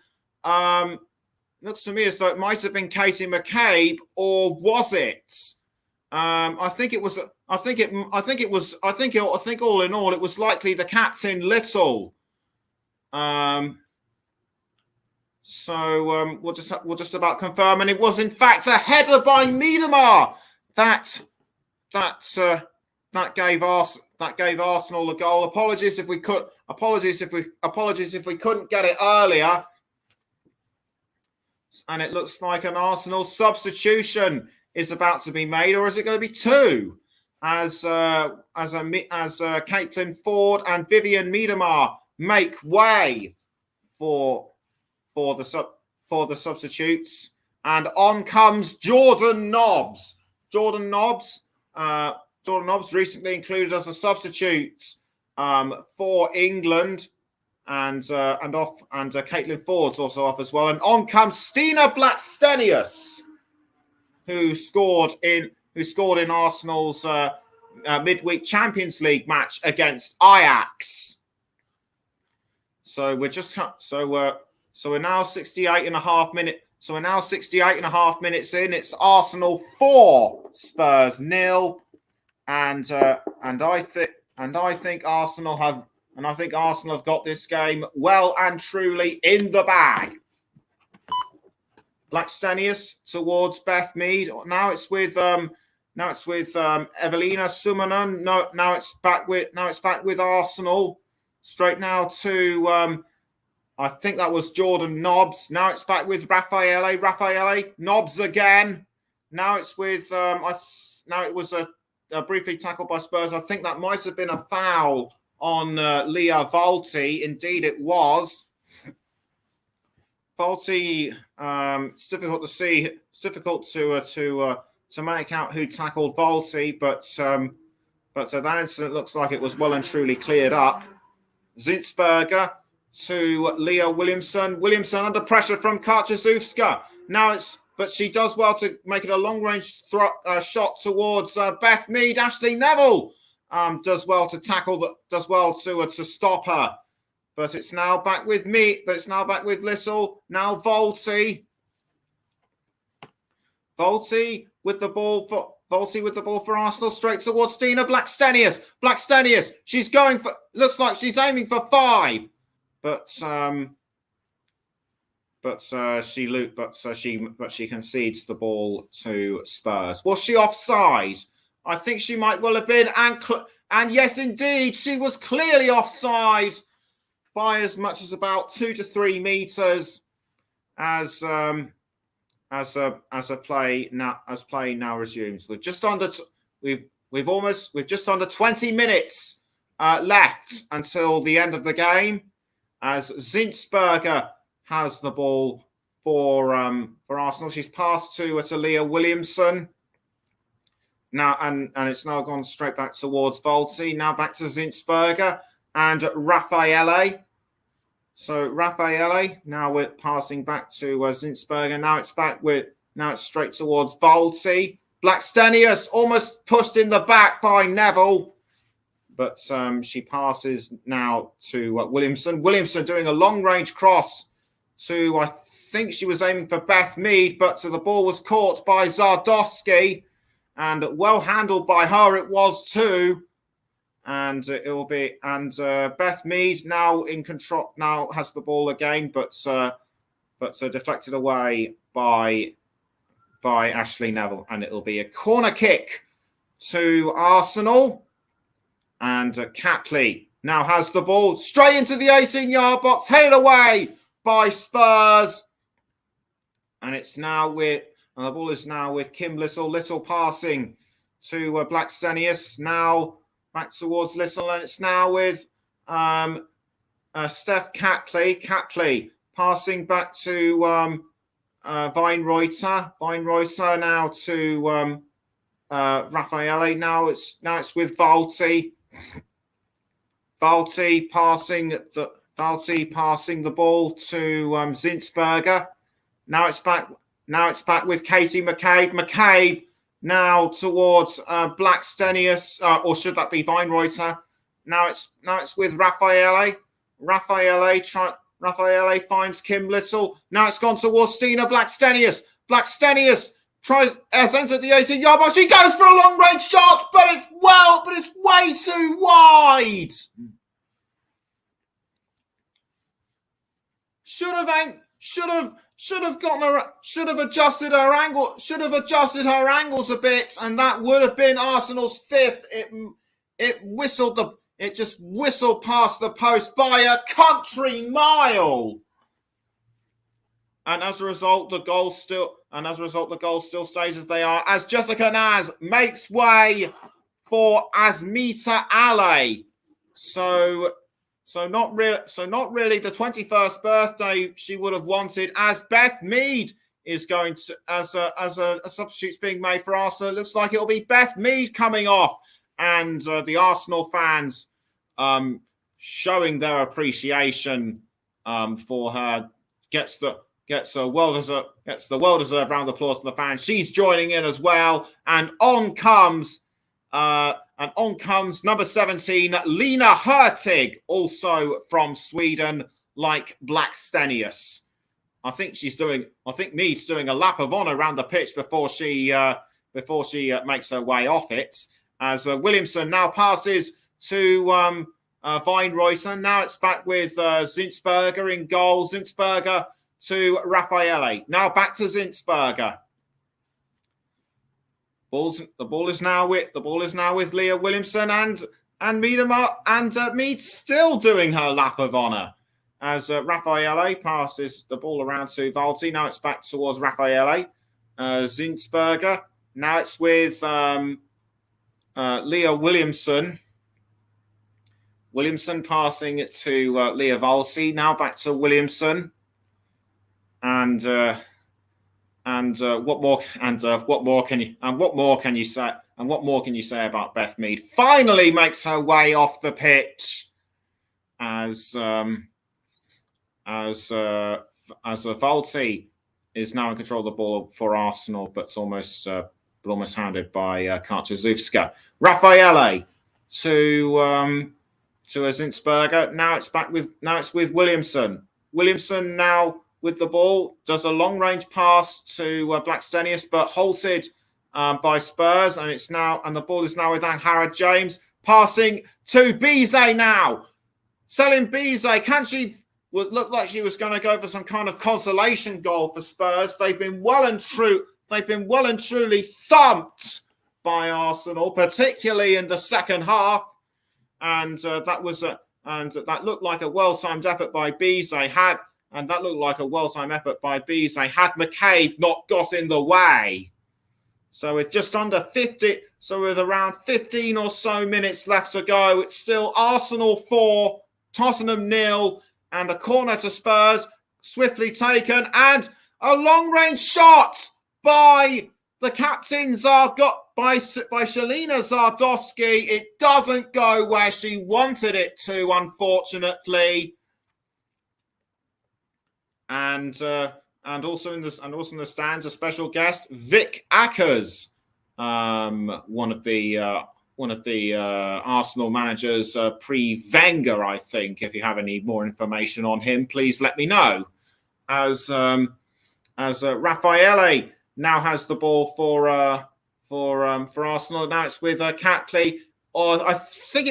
Katie McCabe, or was it? I think all in all, it was likely the captain Little. So we'll just about confirm, and it was in fact a header by Miedemar that gave Arsenal a goal. Apologies if we couldn't get it earlier. And it looks like an Arsenal substitution is about to be made, or is it going to be 2? As Caitlin Ford and Vivian Miedemar make way for the substitutes, and on comes Jordan Nobbs. Jordan Nobbs recently included as a substitute for England, and Caitlin Ford's also off as well. And on comes Stina Blackstenius, who scored in Arsenal's midweek Champions League match against Ajax. So we're now 68 and a half minutes. So we're now 68 and a half minutes in. It's Arsenal 4, Spurs 0, and I think Arsenal have got this game well and truly in the bag. Blackstenius towards Beth Mead. Now it's with Evelina Summanen. Now it's back with Arsenal. Straight now to I think that was Jordan Nobbs. Now it's back with Raffaele. Nobbs again. Now it's with now it was a briefly tackled by Spurs. I think that might have been a foul on Leah Volti. Indeed, it was. Volti. It's difficult to see. It's difficult to make out who tackled Volti, but that incident looks like it was well and truly cleared up. Zinsberger to Leah Williamson. Williamson under pressure from Karczewska. But she does well to make it a long-range shot towards Beth Mead. Ashley Neville does well to tackle, does well to stop her. But it's now back with me. But it's now back with Little. Now Volti. Volti with the ball for Arsenal, straight towards Stina Blackstenius. Blackstenius. She's going for. Looks like she's aiming for 5. But she concedes the ball to Spurs. Was she offside? I think she might well have been, and yes, indeed, she was clearly offside by as much as about 2 to 3 meters, as play now resumes. We've just under 20 minutes left until the end of the game, as Zinsberger has the ball for Arsenal. She's passed to Leah Williamson. Now and it's now gone straight back towards Volti. Now back to Zinsberger and Raffaele. So Raffaele, now we're passing back to Zinsberger. Now it's straight towards Volti. Blackstenius almost pushed in the back by Neville. But she passes now to Williamson. Williamson doing a long-range cross to, I think she was aiming for Beth Mead, but the ball was caught by Zardowski, and well handled by her it was too. And Beth Mead now in control, now has the ball again, but deflected away by Ashley Neville, and it'll be a corner kick to Arsenal. And Catley now has the ball straight into the 18-yard box, headed away by Spurs. And the ball is now with Kim Little. Little passing to Blackstenius. Now back towards Little, and it's now with Steph Catley. Catley passing back to Weinreuter. Weinreuter now to Raffaele. Now it's with Volti. Volti passing the ball to Zinsberger. Now it's back with Katie McCabe. McCabe now towards Blackstenius, or should that be Weinreuter? Now it's with Raffaele. Raffaele finds Kim Little. Now it's gone towards Stina Blackstenius. Blackstenius has entered the 18-yard box. She goes for a long-range shot, but it's way too wide. Should have adjusted her angles a bit, and that would have been Arsenal's 5th. It just whistled past the post by a country mile. And as a result, the goal still stays as they are, as Jessica Naz makes way for Asmita Ale. So not really the 21st birthday she would have wanted, as Beth Mead is going to, as a substitute's being made for Arsenal. It looks like it'll be Beth Mead coming off, and the Arsenal fans showing their appreciation for her. Gets the well-deserved round of applause from the fans. She's joining in as well, and on comes number 17, Lena Hurtig, also from Sweden, like Blackstenius. I think Mead's doing a lap of honour around the pitch before she makes her way off it. As Williamson now passes to Weinreuter. Now it's back with Zinsberger in goal. Zinsberger to Raffaele. Now back to Zinsberger. The ball is now with Leah Williamson and Mead still doing her lap of honour, as Raffaele passes the ball around to Volti. Now it's back towards Raffaele. Zinsberger. Now it's with Leah Williamson. Williamson passing it to Leah Volti. Now back to Williamson. And what more can you say about Beth Mead? Finally makes her way off the pitch, as Valti is now in control of the ball for Arsenal, but almost handed by Karczewska. Raffaele to Zinsberger. Now it's with Williamson. Williamson now with the ball does a long range pass to Blackstenius, but halted by Spurs, and the ball is now with Angharad James passing to Bizet now. Selling Bizet, can she? Would look like she was going to go for some kind of consolation goal for Spurs. They've been well and truly thumped by Arsenal, particularly in the second half, and that looked like a well-timed effort by Bizet. Had McCabe not got in the way. So with around 15 or so minutes left to go, it's still Arsenal 4, Tottenham 0. And a corner to Spurs, swiftly taken, and a long-range shot by the captain by Shalina Zardowski. It doesn't go where she wanted it to, unfortunately. And also in the stands, a special guest, Vic Ackers, one of the Arsenal managers pre-Wenger, I think. If you have any more information on him, please let me know. As Raffaele now has the ball for Arsenal. Now it's with Catley. Or I think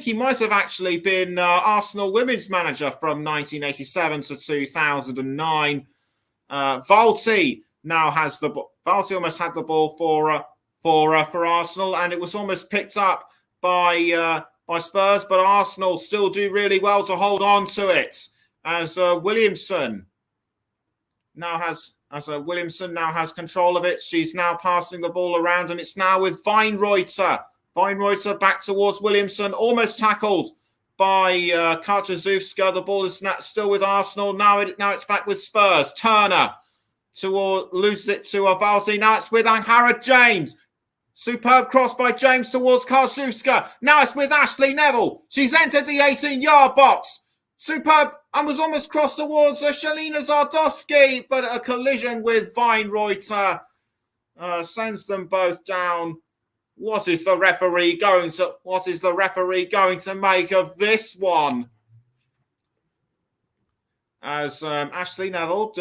he might have actually been Arsenal women's manager from 1987 to 2009. Valti now has the ball. Valti almost had the ball for Arsenal, and it was almost picked up by Spurs, but Arsenal still do really well to hold on to it. As Williamson now has control of it. She's now passing the ball around, and it's now with Weinreuter. Weinreuter back towards Williamson, almost tackled by Karczewska. The ball is still with Arsenal. Now it's back with Spurs. Turner loses it to Valsi. Now it's with Angharad James. Superb cross by James towards Karczewska. Now it's with Ashley Neville. She's entered the 18-yard box. Superb, and was almost crossed towards Shalina Zardowski, but a collision with Weinreuter sends them both down. What is the referee going to make of this one? As Ashley Neville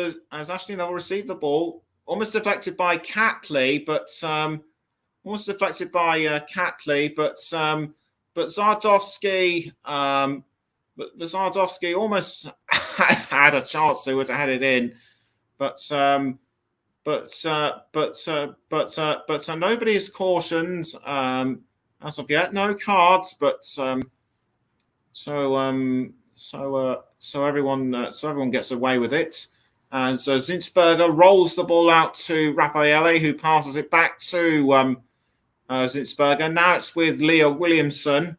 received the ball, almost deflected by Catley, but Zardowski, Zardowski almost had a chance to head it in, but nobody is cautioned as of yet. No cards, but so everyone gets away with it. And Zinsberger rolls the ball out to Raffaele, who passes it back to Zinsberger. Now it's with Leah Williamson.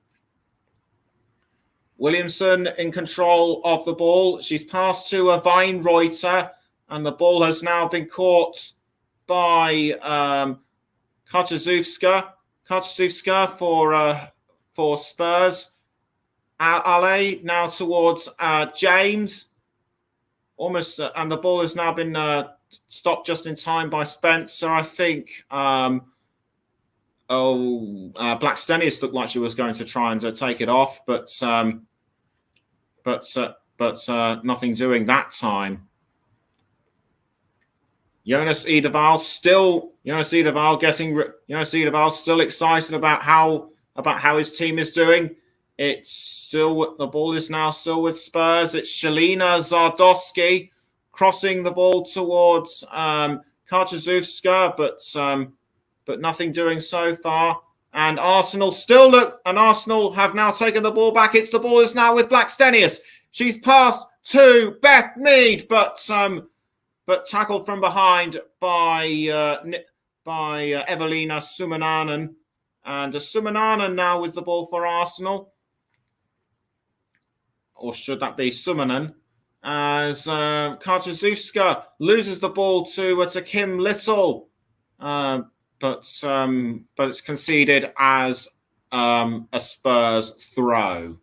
Williamson in control of the ball. She's passed to Weinreuter, and the ball has now been caught by Karczewska. Karczewska for Spurs. Ale now towards James. Almost, and the ball has now been stopped just in time by Spencer. I think Blackstenius looked like she was going to try and take it off, but nothing doing that time. Jonas Edeval still excited about how his team is doing. The ball is now still with Spurs. It's Shalina Zardowski crossing the ball towards Karczewska, but nothing doing so far. And Arsenal have now taken the ball back. The ball is now with Blackstenius. She's passed to Beth Mead, but tackled from behind by Evelina Sumananen. And Sumananen now with the ball for Arsenal. Or should that be Sumanen? As Karczewska loses the ball to Kim Little. But it's conceded as a Spurs throw.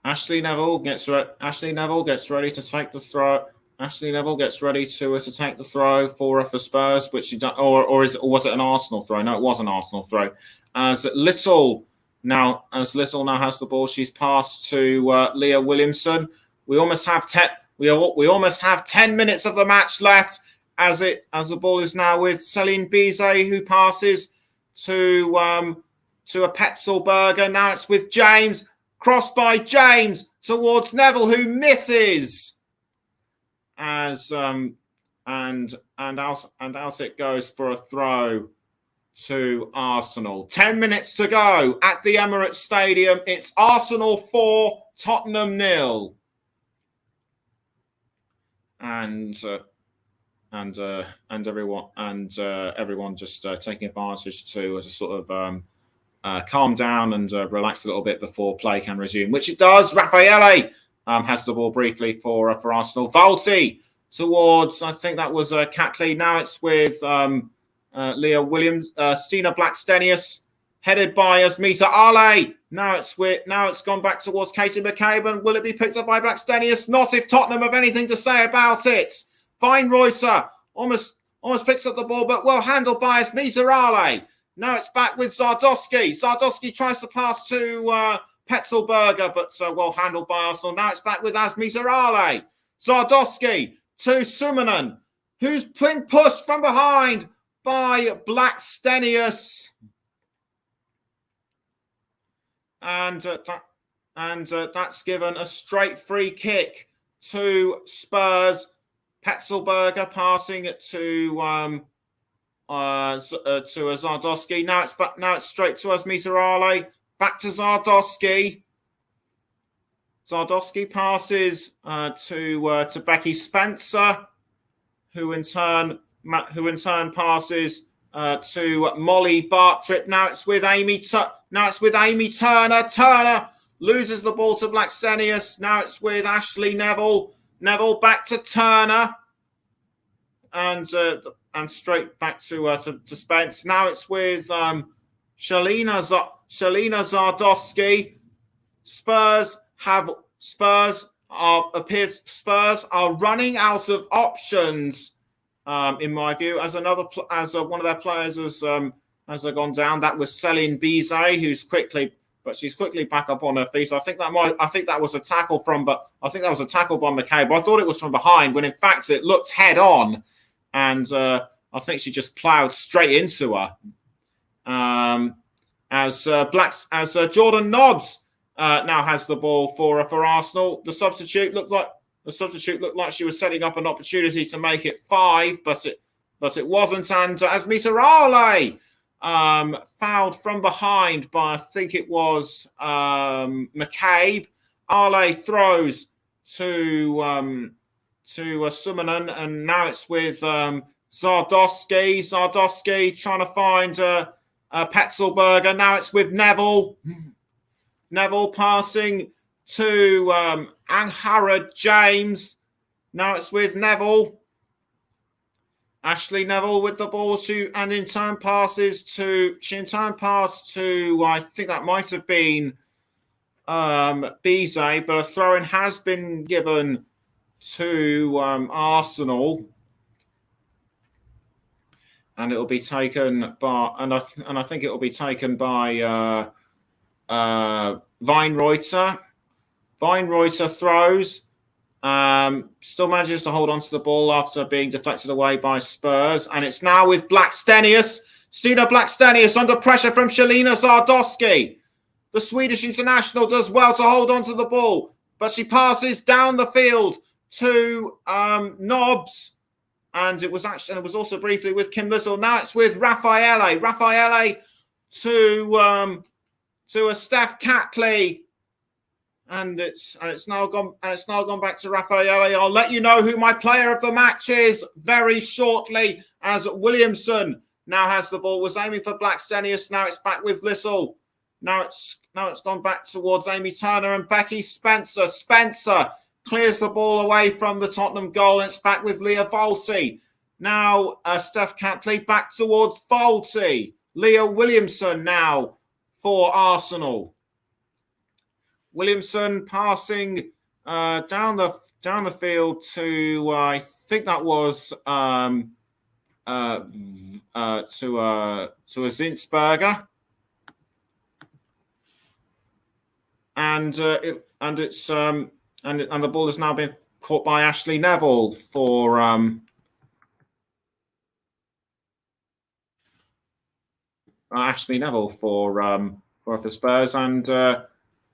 Ashley Neville gets ready to take the throw. Ashley Neville gets ready to take the throw for Spurs, which she done, or was it an Arsenal throw? No, it was an Arsenal throw. As Little now has the ball, she's passed to Leah Williamson. We almost have 10 minutes of the match left. As the ball is now with Céline Bizet, who passes to a Petzelberger. Now it's with James. Crossed by James towards Neville, who misses. As and out it goes for a throw to Arsenal. 10 minutes to go at the Emirates Stadium. It's Arsenal 4, Tottenham 0. And everyone just taking advantage to sort of calm down and relax a little bit before play can resume, which it does. Raffaele has the ball briefly for Arsenal. Volti towards, I think that was Catley. Now it's with Leah Williams, Stina Blackstenius, headed by Asmita Ale. Now it's gone back towards Katie McCabe, and will it be picked up by Blackstenius? Not if Tottenham have anything to say about it. Weinreuter almost picks up the ball, but well handled by Asmita Ale. Now it's back with Zardowski. Zardowski tries to pass to Petzelberger, but well handled by Arsenal. Now it's back with Asmita Ale. Zardowski to Sumanen, who's been pushed from behind by Blackstenius. And that's given a straight free kick to Spurs. Petzelberger passing it to Zardowski. Now it's straight to Asmita Ale. Back to Zardowski. Zardowski passes to Becky Spencer, who in turn passes to Molly Bartrip. Now it's with Amy Turner. Turner loses the ball to Blackstenius. Now it's with Ashley Neville. Neville back to Turner, and straight back to Spence. Now it's with Shalina Zardowski. Spurs are running out of options, in my view. As one of their players has gone down. That was Céline Bizet, she's quickly back up on her feet. I think that was a tackle by McCabe. I thought it was from behind, when in fact it looked head on, and I think she just ploughed straight into her. As Jordan Nobbs now has the ball for Arsenal. The substitute looked like she was setting up an opportunity to make it 5, but it wasn't. And Asmita Ale fouled from behind by, I think it was McCabe. Ale throws to Sumanen, and now it's with Zardowski. Zardowski trying to find Petzelberger. Now it's with Neville. Neville passing to Angharad James. Now it's with Neville. Ashley Neville with the ball and in turn passes to. She in turn passed to, I think that might have been Bizet, but a throw-in has been given to Arsenal, and it'll be taken by. And I think it will be taken by Weinreuter. Weinreuter throws. Still manages to hold on to the ball after being deflected away by Spurs. And it's now with Blackstenius. Stina Blackstenius under pressure from Shalina Zardowski. The Swedish international does well to hold on to the ball, but she passes down the field to Nobbs. And it was also briefly with Kim Little. Now it's with Raffaele. Raffaele to a Steph Catley. And it's now gone back to Raffaele. I'll let you know who my player of the match is very shortly, as Williamson now has the ball. Was aiming for Blackstenius. Now it's back with Little. Now it's gone back towards Amy Turner and Becky Spencer. Spencer clears the ball away from the Tottenham goal. And it's back with Leah Volti. Now Steph Catley back towards Volti. Leah Williamson now for Arsenal. Williamson passing down the field to I think that was to a Zinsberger, and the ball has now been caught by Ashley Neville for the Spurs,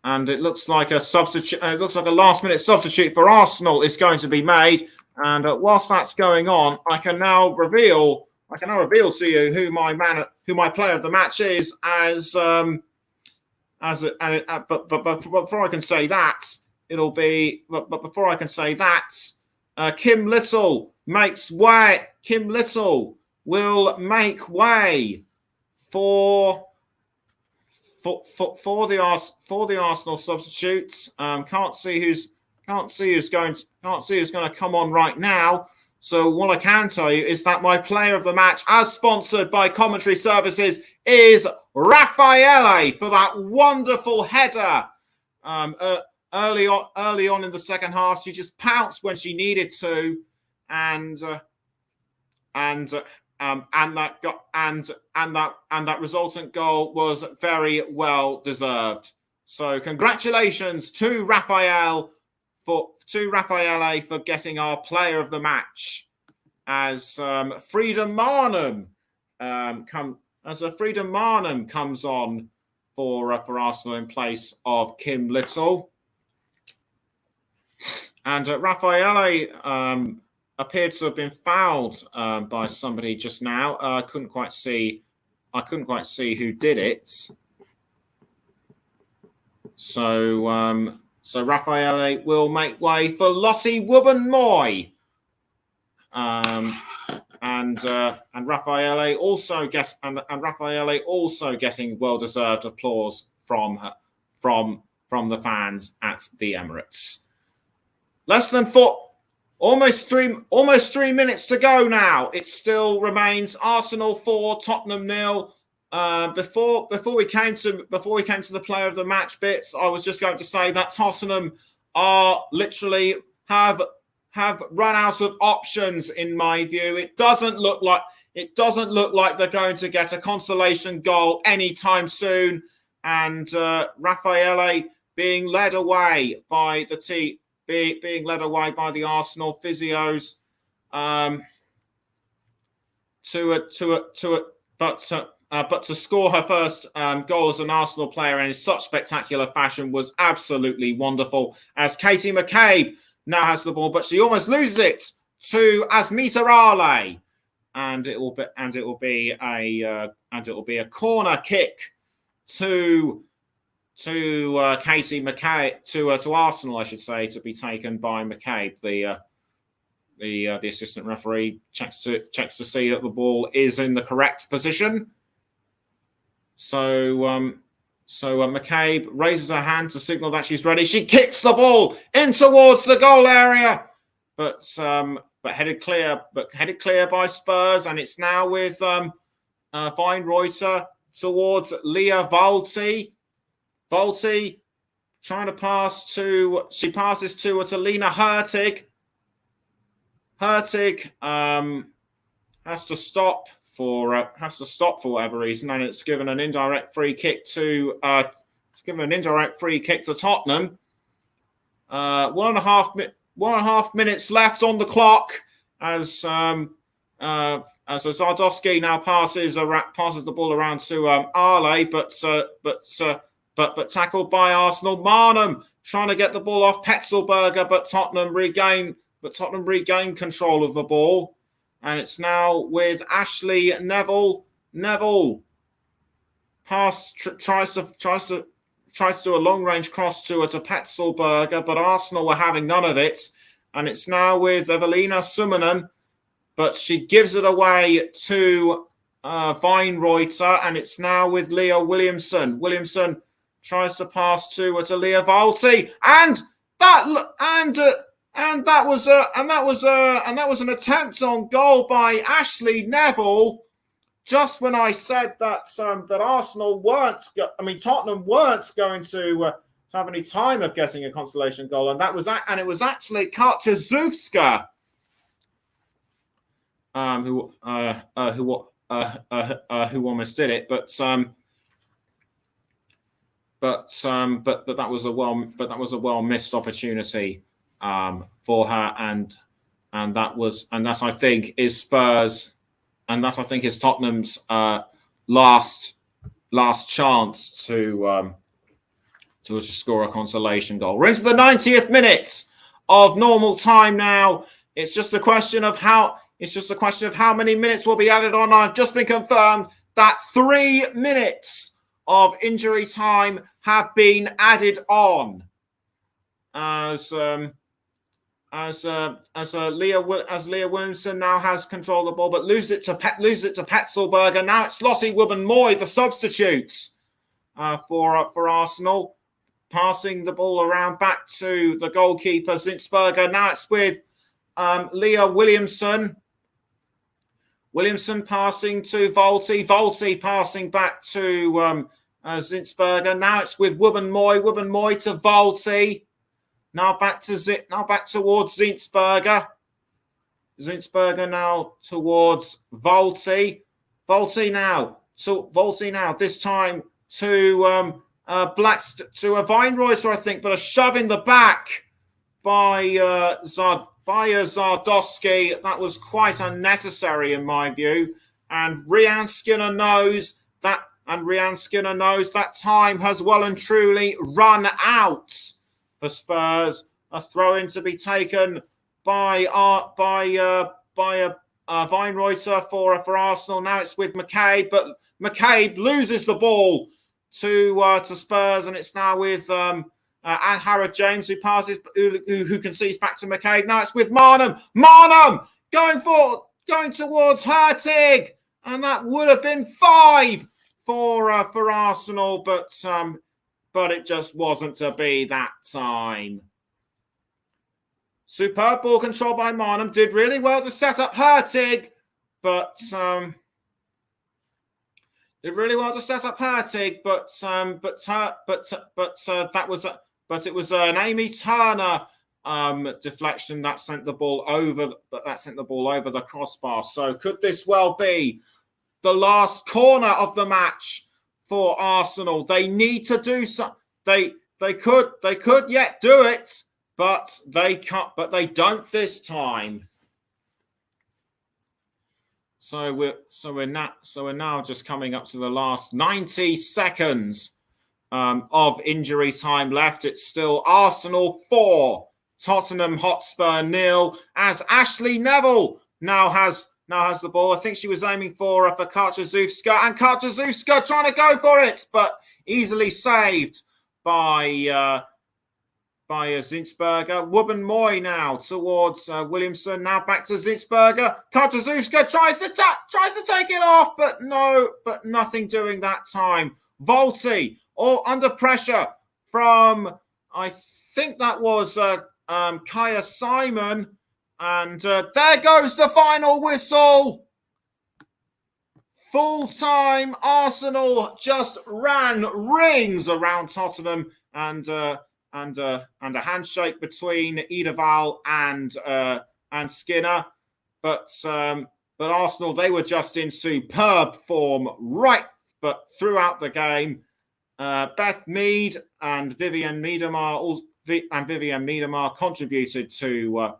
and it looks like a substitute. It looks like a last-minute substitute for Arsenal is going to be made. And whilst that's going on, I can now reveal to you who my player of the match is. But before I can say that, Kim Little makes way. Kim Little will make way for the Arsenal substitutes. Can't see who's going to come on right now. So what I can tell you is that my player of the match, as sponsored by Commentary Services, is Raffaele for that wonderful header. Early on in the second half, she just pounced when she needed to, and that resultant goal was very well deserved. So congratulations to Raffaele for getting our player of the match, as Frida Marnham comes on for Arsenal in place of Kim Little. And Raffaele appeared to have been fouled by somebody just now. I couldn't quite see who did it. So Raffaele will make way for Lottie Wubben-Moy. And Raffaele also getting well-deserved applause from the fans at the Emirates. Almost three minutes to go now. It still remains Arsenal 4, Tottenham 0. Before we came to the player of the match bits, I was just going to say that Tottenham are literally have run out of options in my view. It doesn't look like they're going to get a consolation goal anytime soon. And Raffaele being led away by the team. Being led away by the Arsenal physios, but to score her first goal as an Arsenal player in such spectacular fashion was absolutely wonderful. As Katie McCabe now has the ball, but she almost loses it to Asmita Ale, and it will be a corner kick to Casey McCabe, to Arsenal, I should say, to be taken by McCabe. The assistant referee checks to see that the ball is in the correct position. So McCabe raises her hand to signal that she's ready. She kicks the ball in towards the goal area, but headed clear by Spurs, and it's now with Weinreuter towards Leah Volti. Volti trying to pass she passes to Lena Hurtig. Hurtig has to stop for whatever reason, and it's given an indirect free kick to Tottenham. 1.5 minutes left on the clock as Zardowski now passes the ball around to Ale, but tackled by Arsenal. Marnham trying to get the ball off Petzelberger, but Tottenham regain control of the ball, and it's now with Ashley Neville. Neville tries to do a long range cross to Petzelberger, but Arsenal were having none of it, and it's now with Evelina Summanen, but she gives it away to Weinreuter, and it's now with Leah Williamson. Williamson tries to pass to Leah Volti, and that was an attempt on goal by Ashley Neville. Just when I said that Tottenham weren't going to have any time of getting a consolation goal, and it was actually Karczewska who almost did it, but that was a well missed opportunity for her, and that's I think is Tottenham's last chance to score a consolation goal. We're into the 90th minute of normal time now. It's just a question of how many minutes will be added on. I've just been confirmed that 3 minutes of injury time have been added on as Leah Williamson now has control of the ball, but loses it to Petzelberger. Now it's Lottie Wubben-Moy, the substitutes for Arsenal, passing the ball around back to the goalkeeper Zinsberger. Now it's with Leah Williamson. Williamson passing to Volti. Volti passing back to Zinsberger. Now it's with Wubben-Moy. Wubben-Moy to Volti. Now back towards Zinsberger. Zinsberger now towards Volti. Volti now. This time to a Weinreuter, I think, but a shove in the back by Zardowski. That was quite unnecessary in my view. And Rhian Skinner knows that time has well and truly run out for Spurs. A throw-in to be taken by Weinreuter for Arsenal. Now it's with McCabe, but McCabe loses the ball to Spurs, and it's now with Harrod James who passes, who concedes back to McCabe. Now it's with Marnham. Marnham going towards Hurtig, and that would have been 5 for Arsenal, but it just wasn't to be that time. Superb ball control by Marnham. Did really well to set up Hurtig, but it was an Amy Turner deflection that sent the ball over. The crossbar. So could this well be the last corner of the match for Arsenal? They need to do something. They could yet do it, but they can't. But they don't this time. So we're now just coming up to the last 90 seconds of injury time left. It's still Arsenal 4, Tottenham Hotspur 0, as Ashley Neville now has the ball. I think she was aiming for Karczewska, and Karczewska trying to go for it, but easily saved by Zinsberger. Wubben-Moy now towards Williamson. Now back to Zinsberger. Karczewska tries to take it off, but nothing doing that time. Volti, all under pressure from, I think that was Kaya Simon. And there goes the final whistle. Full time. Arsenal just ran rings around Tottenham, and a handshake between Edeval and Skinner, but Arsenal, they were just in superb form throughout the game. Beth Mead and Vivian Miedemar contributed to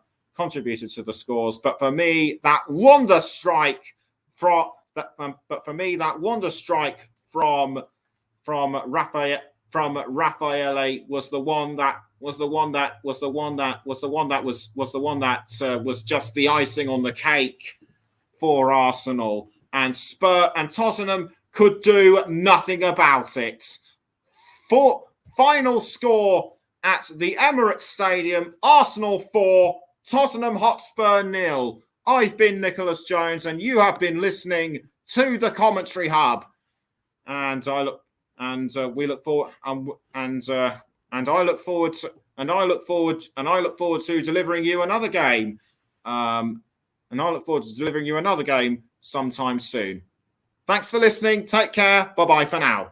the scores, but for me that wonder strike from Raffaele was the one that was just the icing on the cake for Arsenal, and Tottenham could do nothing about it. Final score at the Emirates Stadium: Arsenal 4, Tottenham Hotspur 0. I've been Nicholas Jones, and you have been listening to the Commentary Hub, and I look forward to delivering you another game. Sometime soon. Thanks for listening. Take care. Bye-bye for now.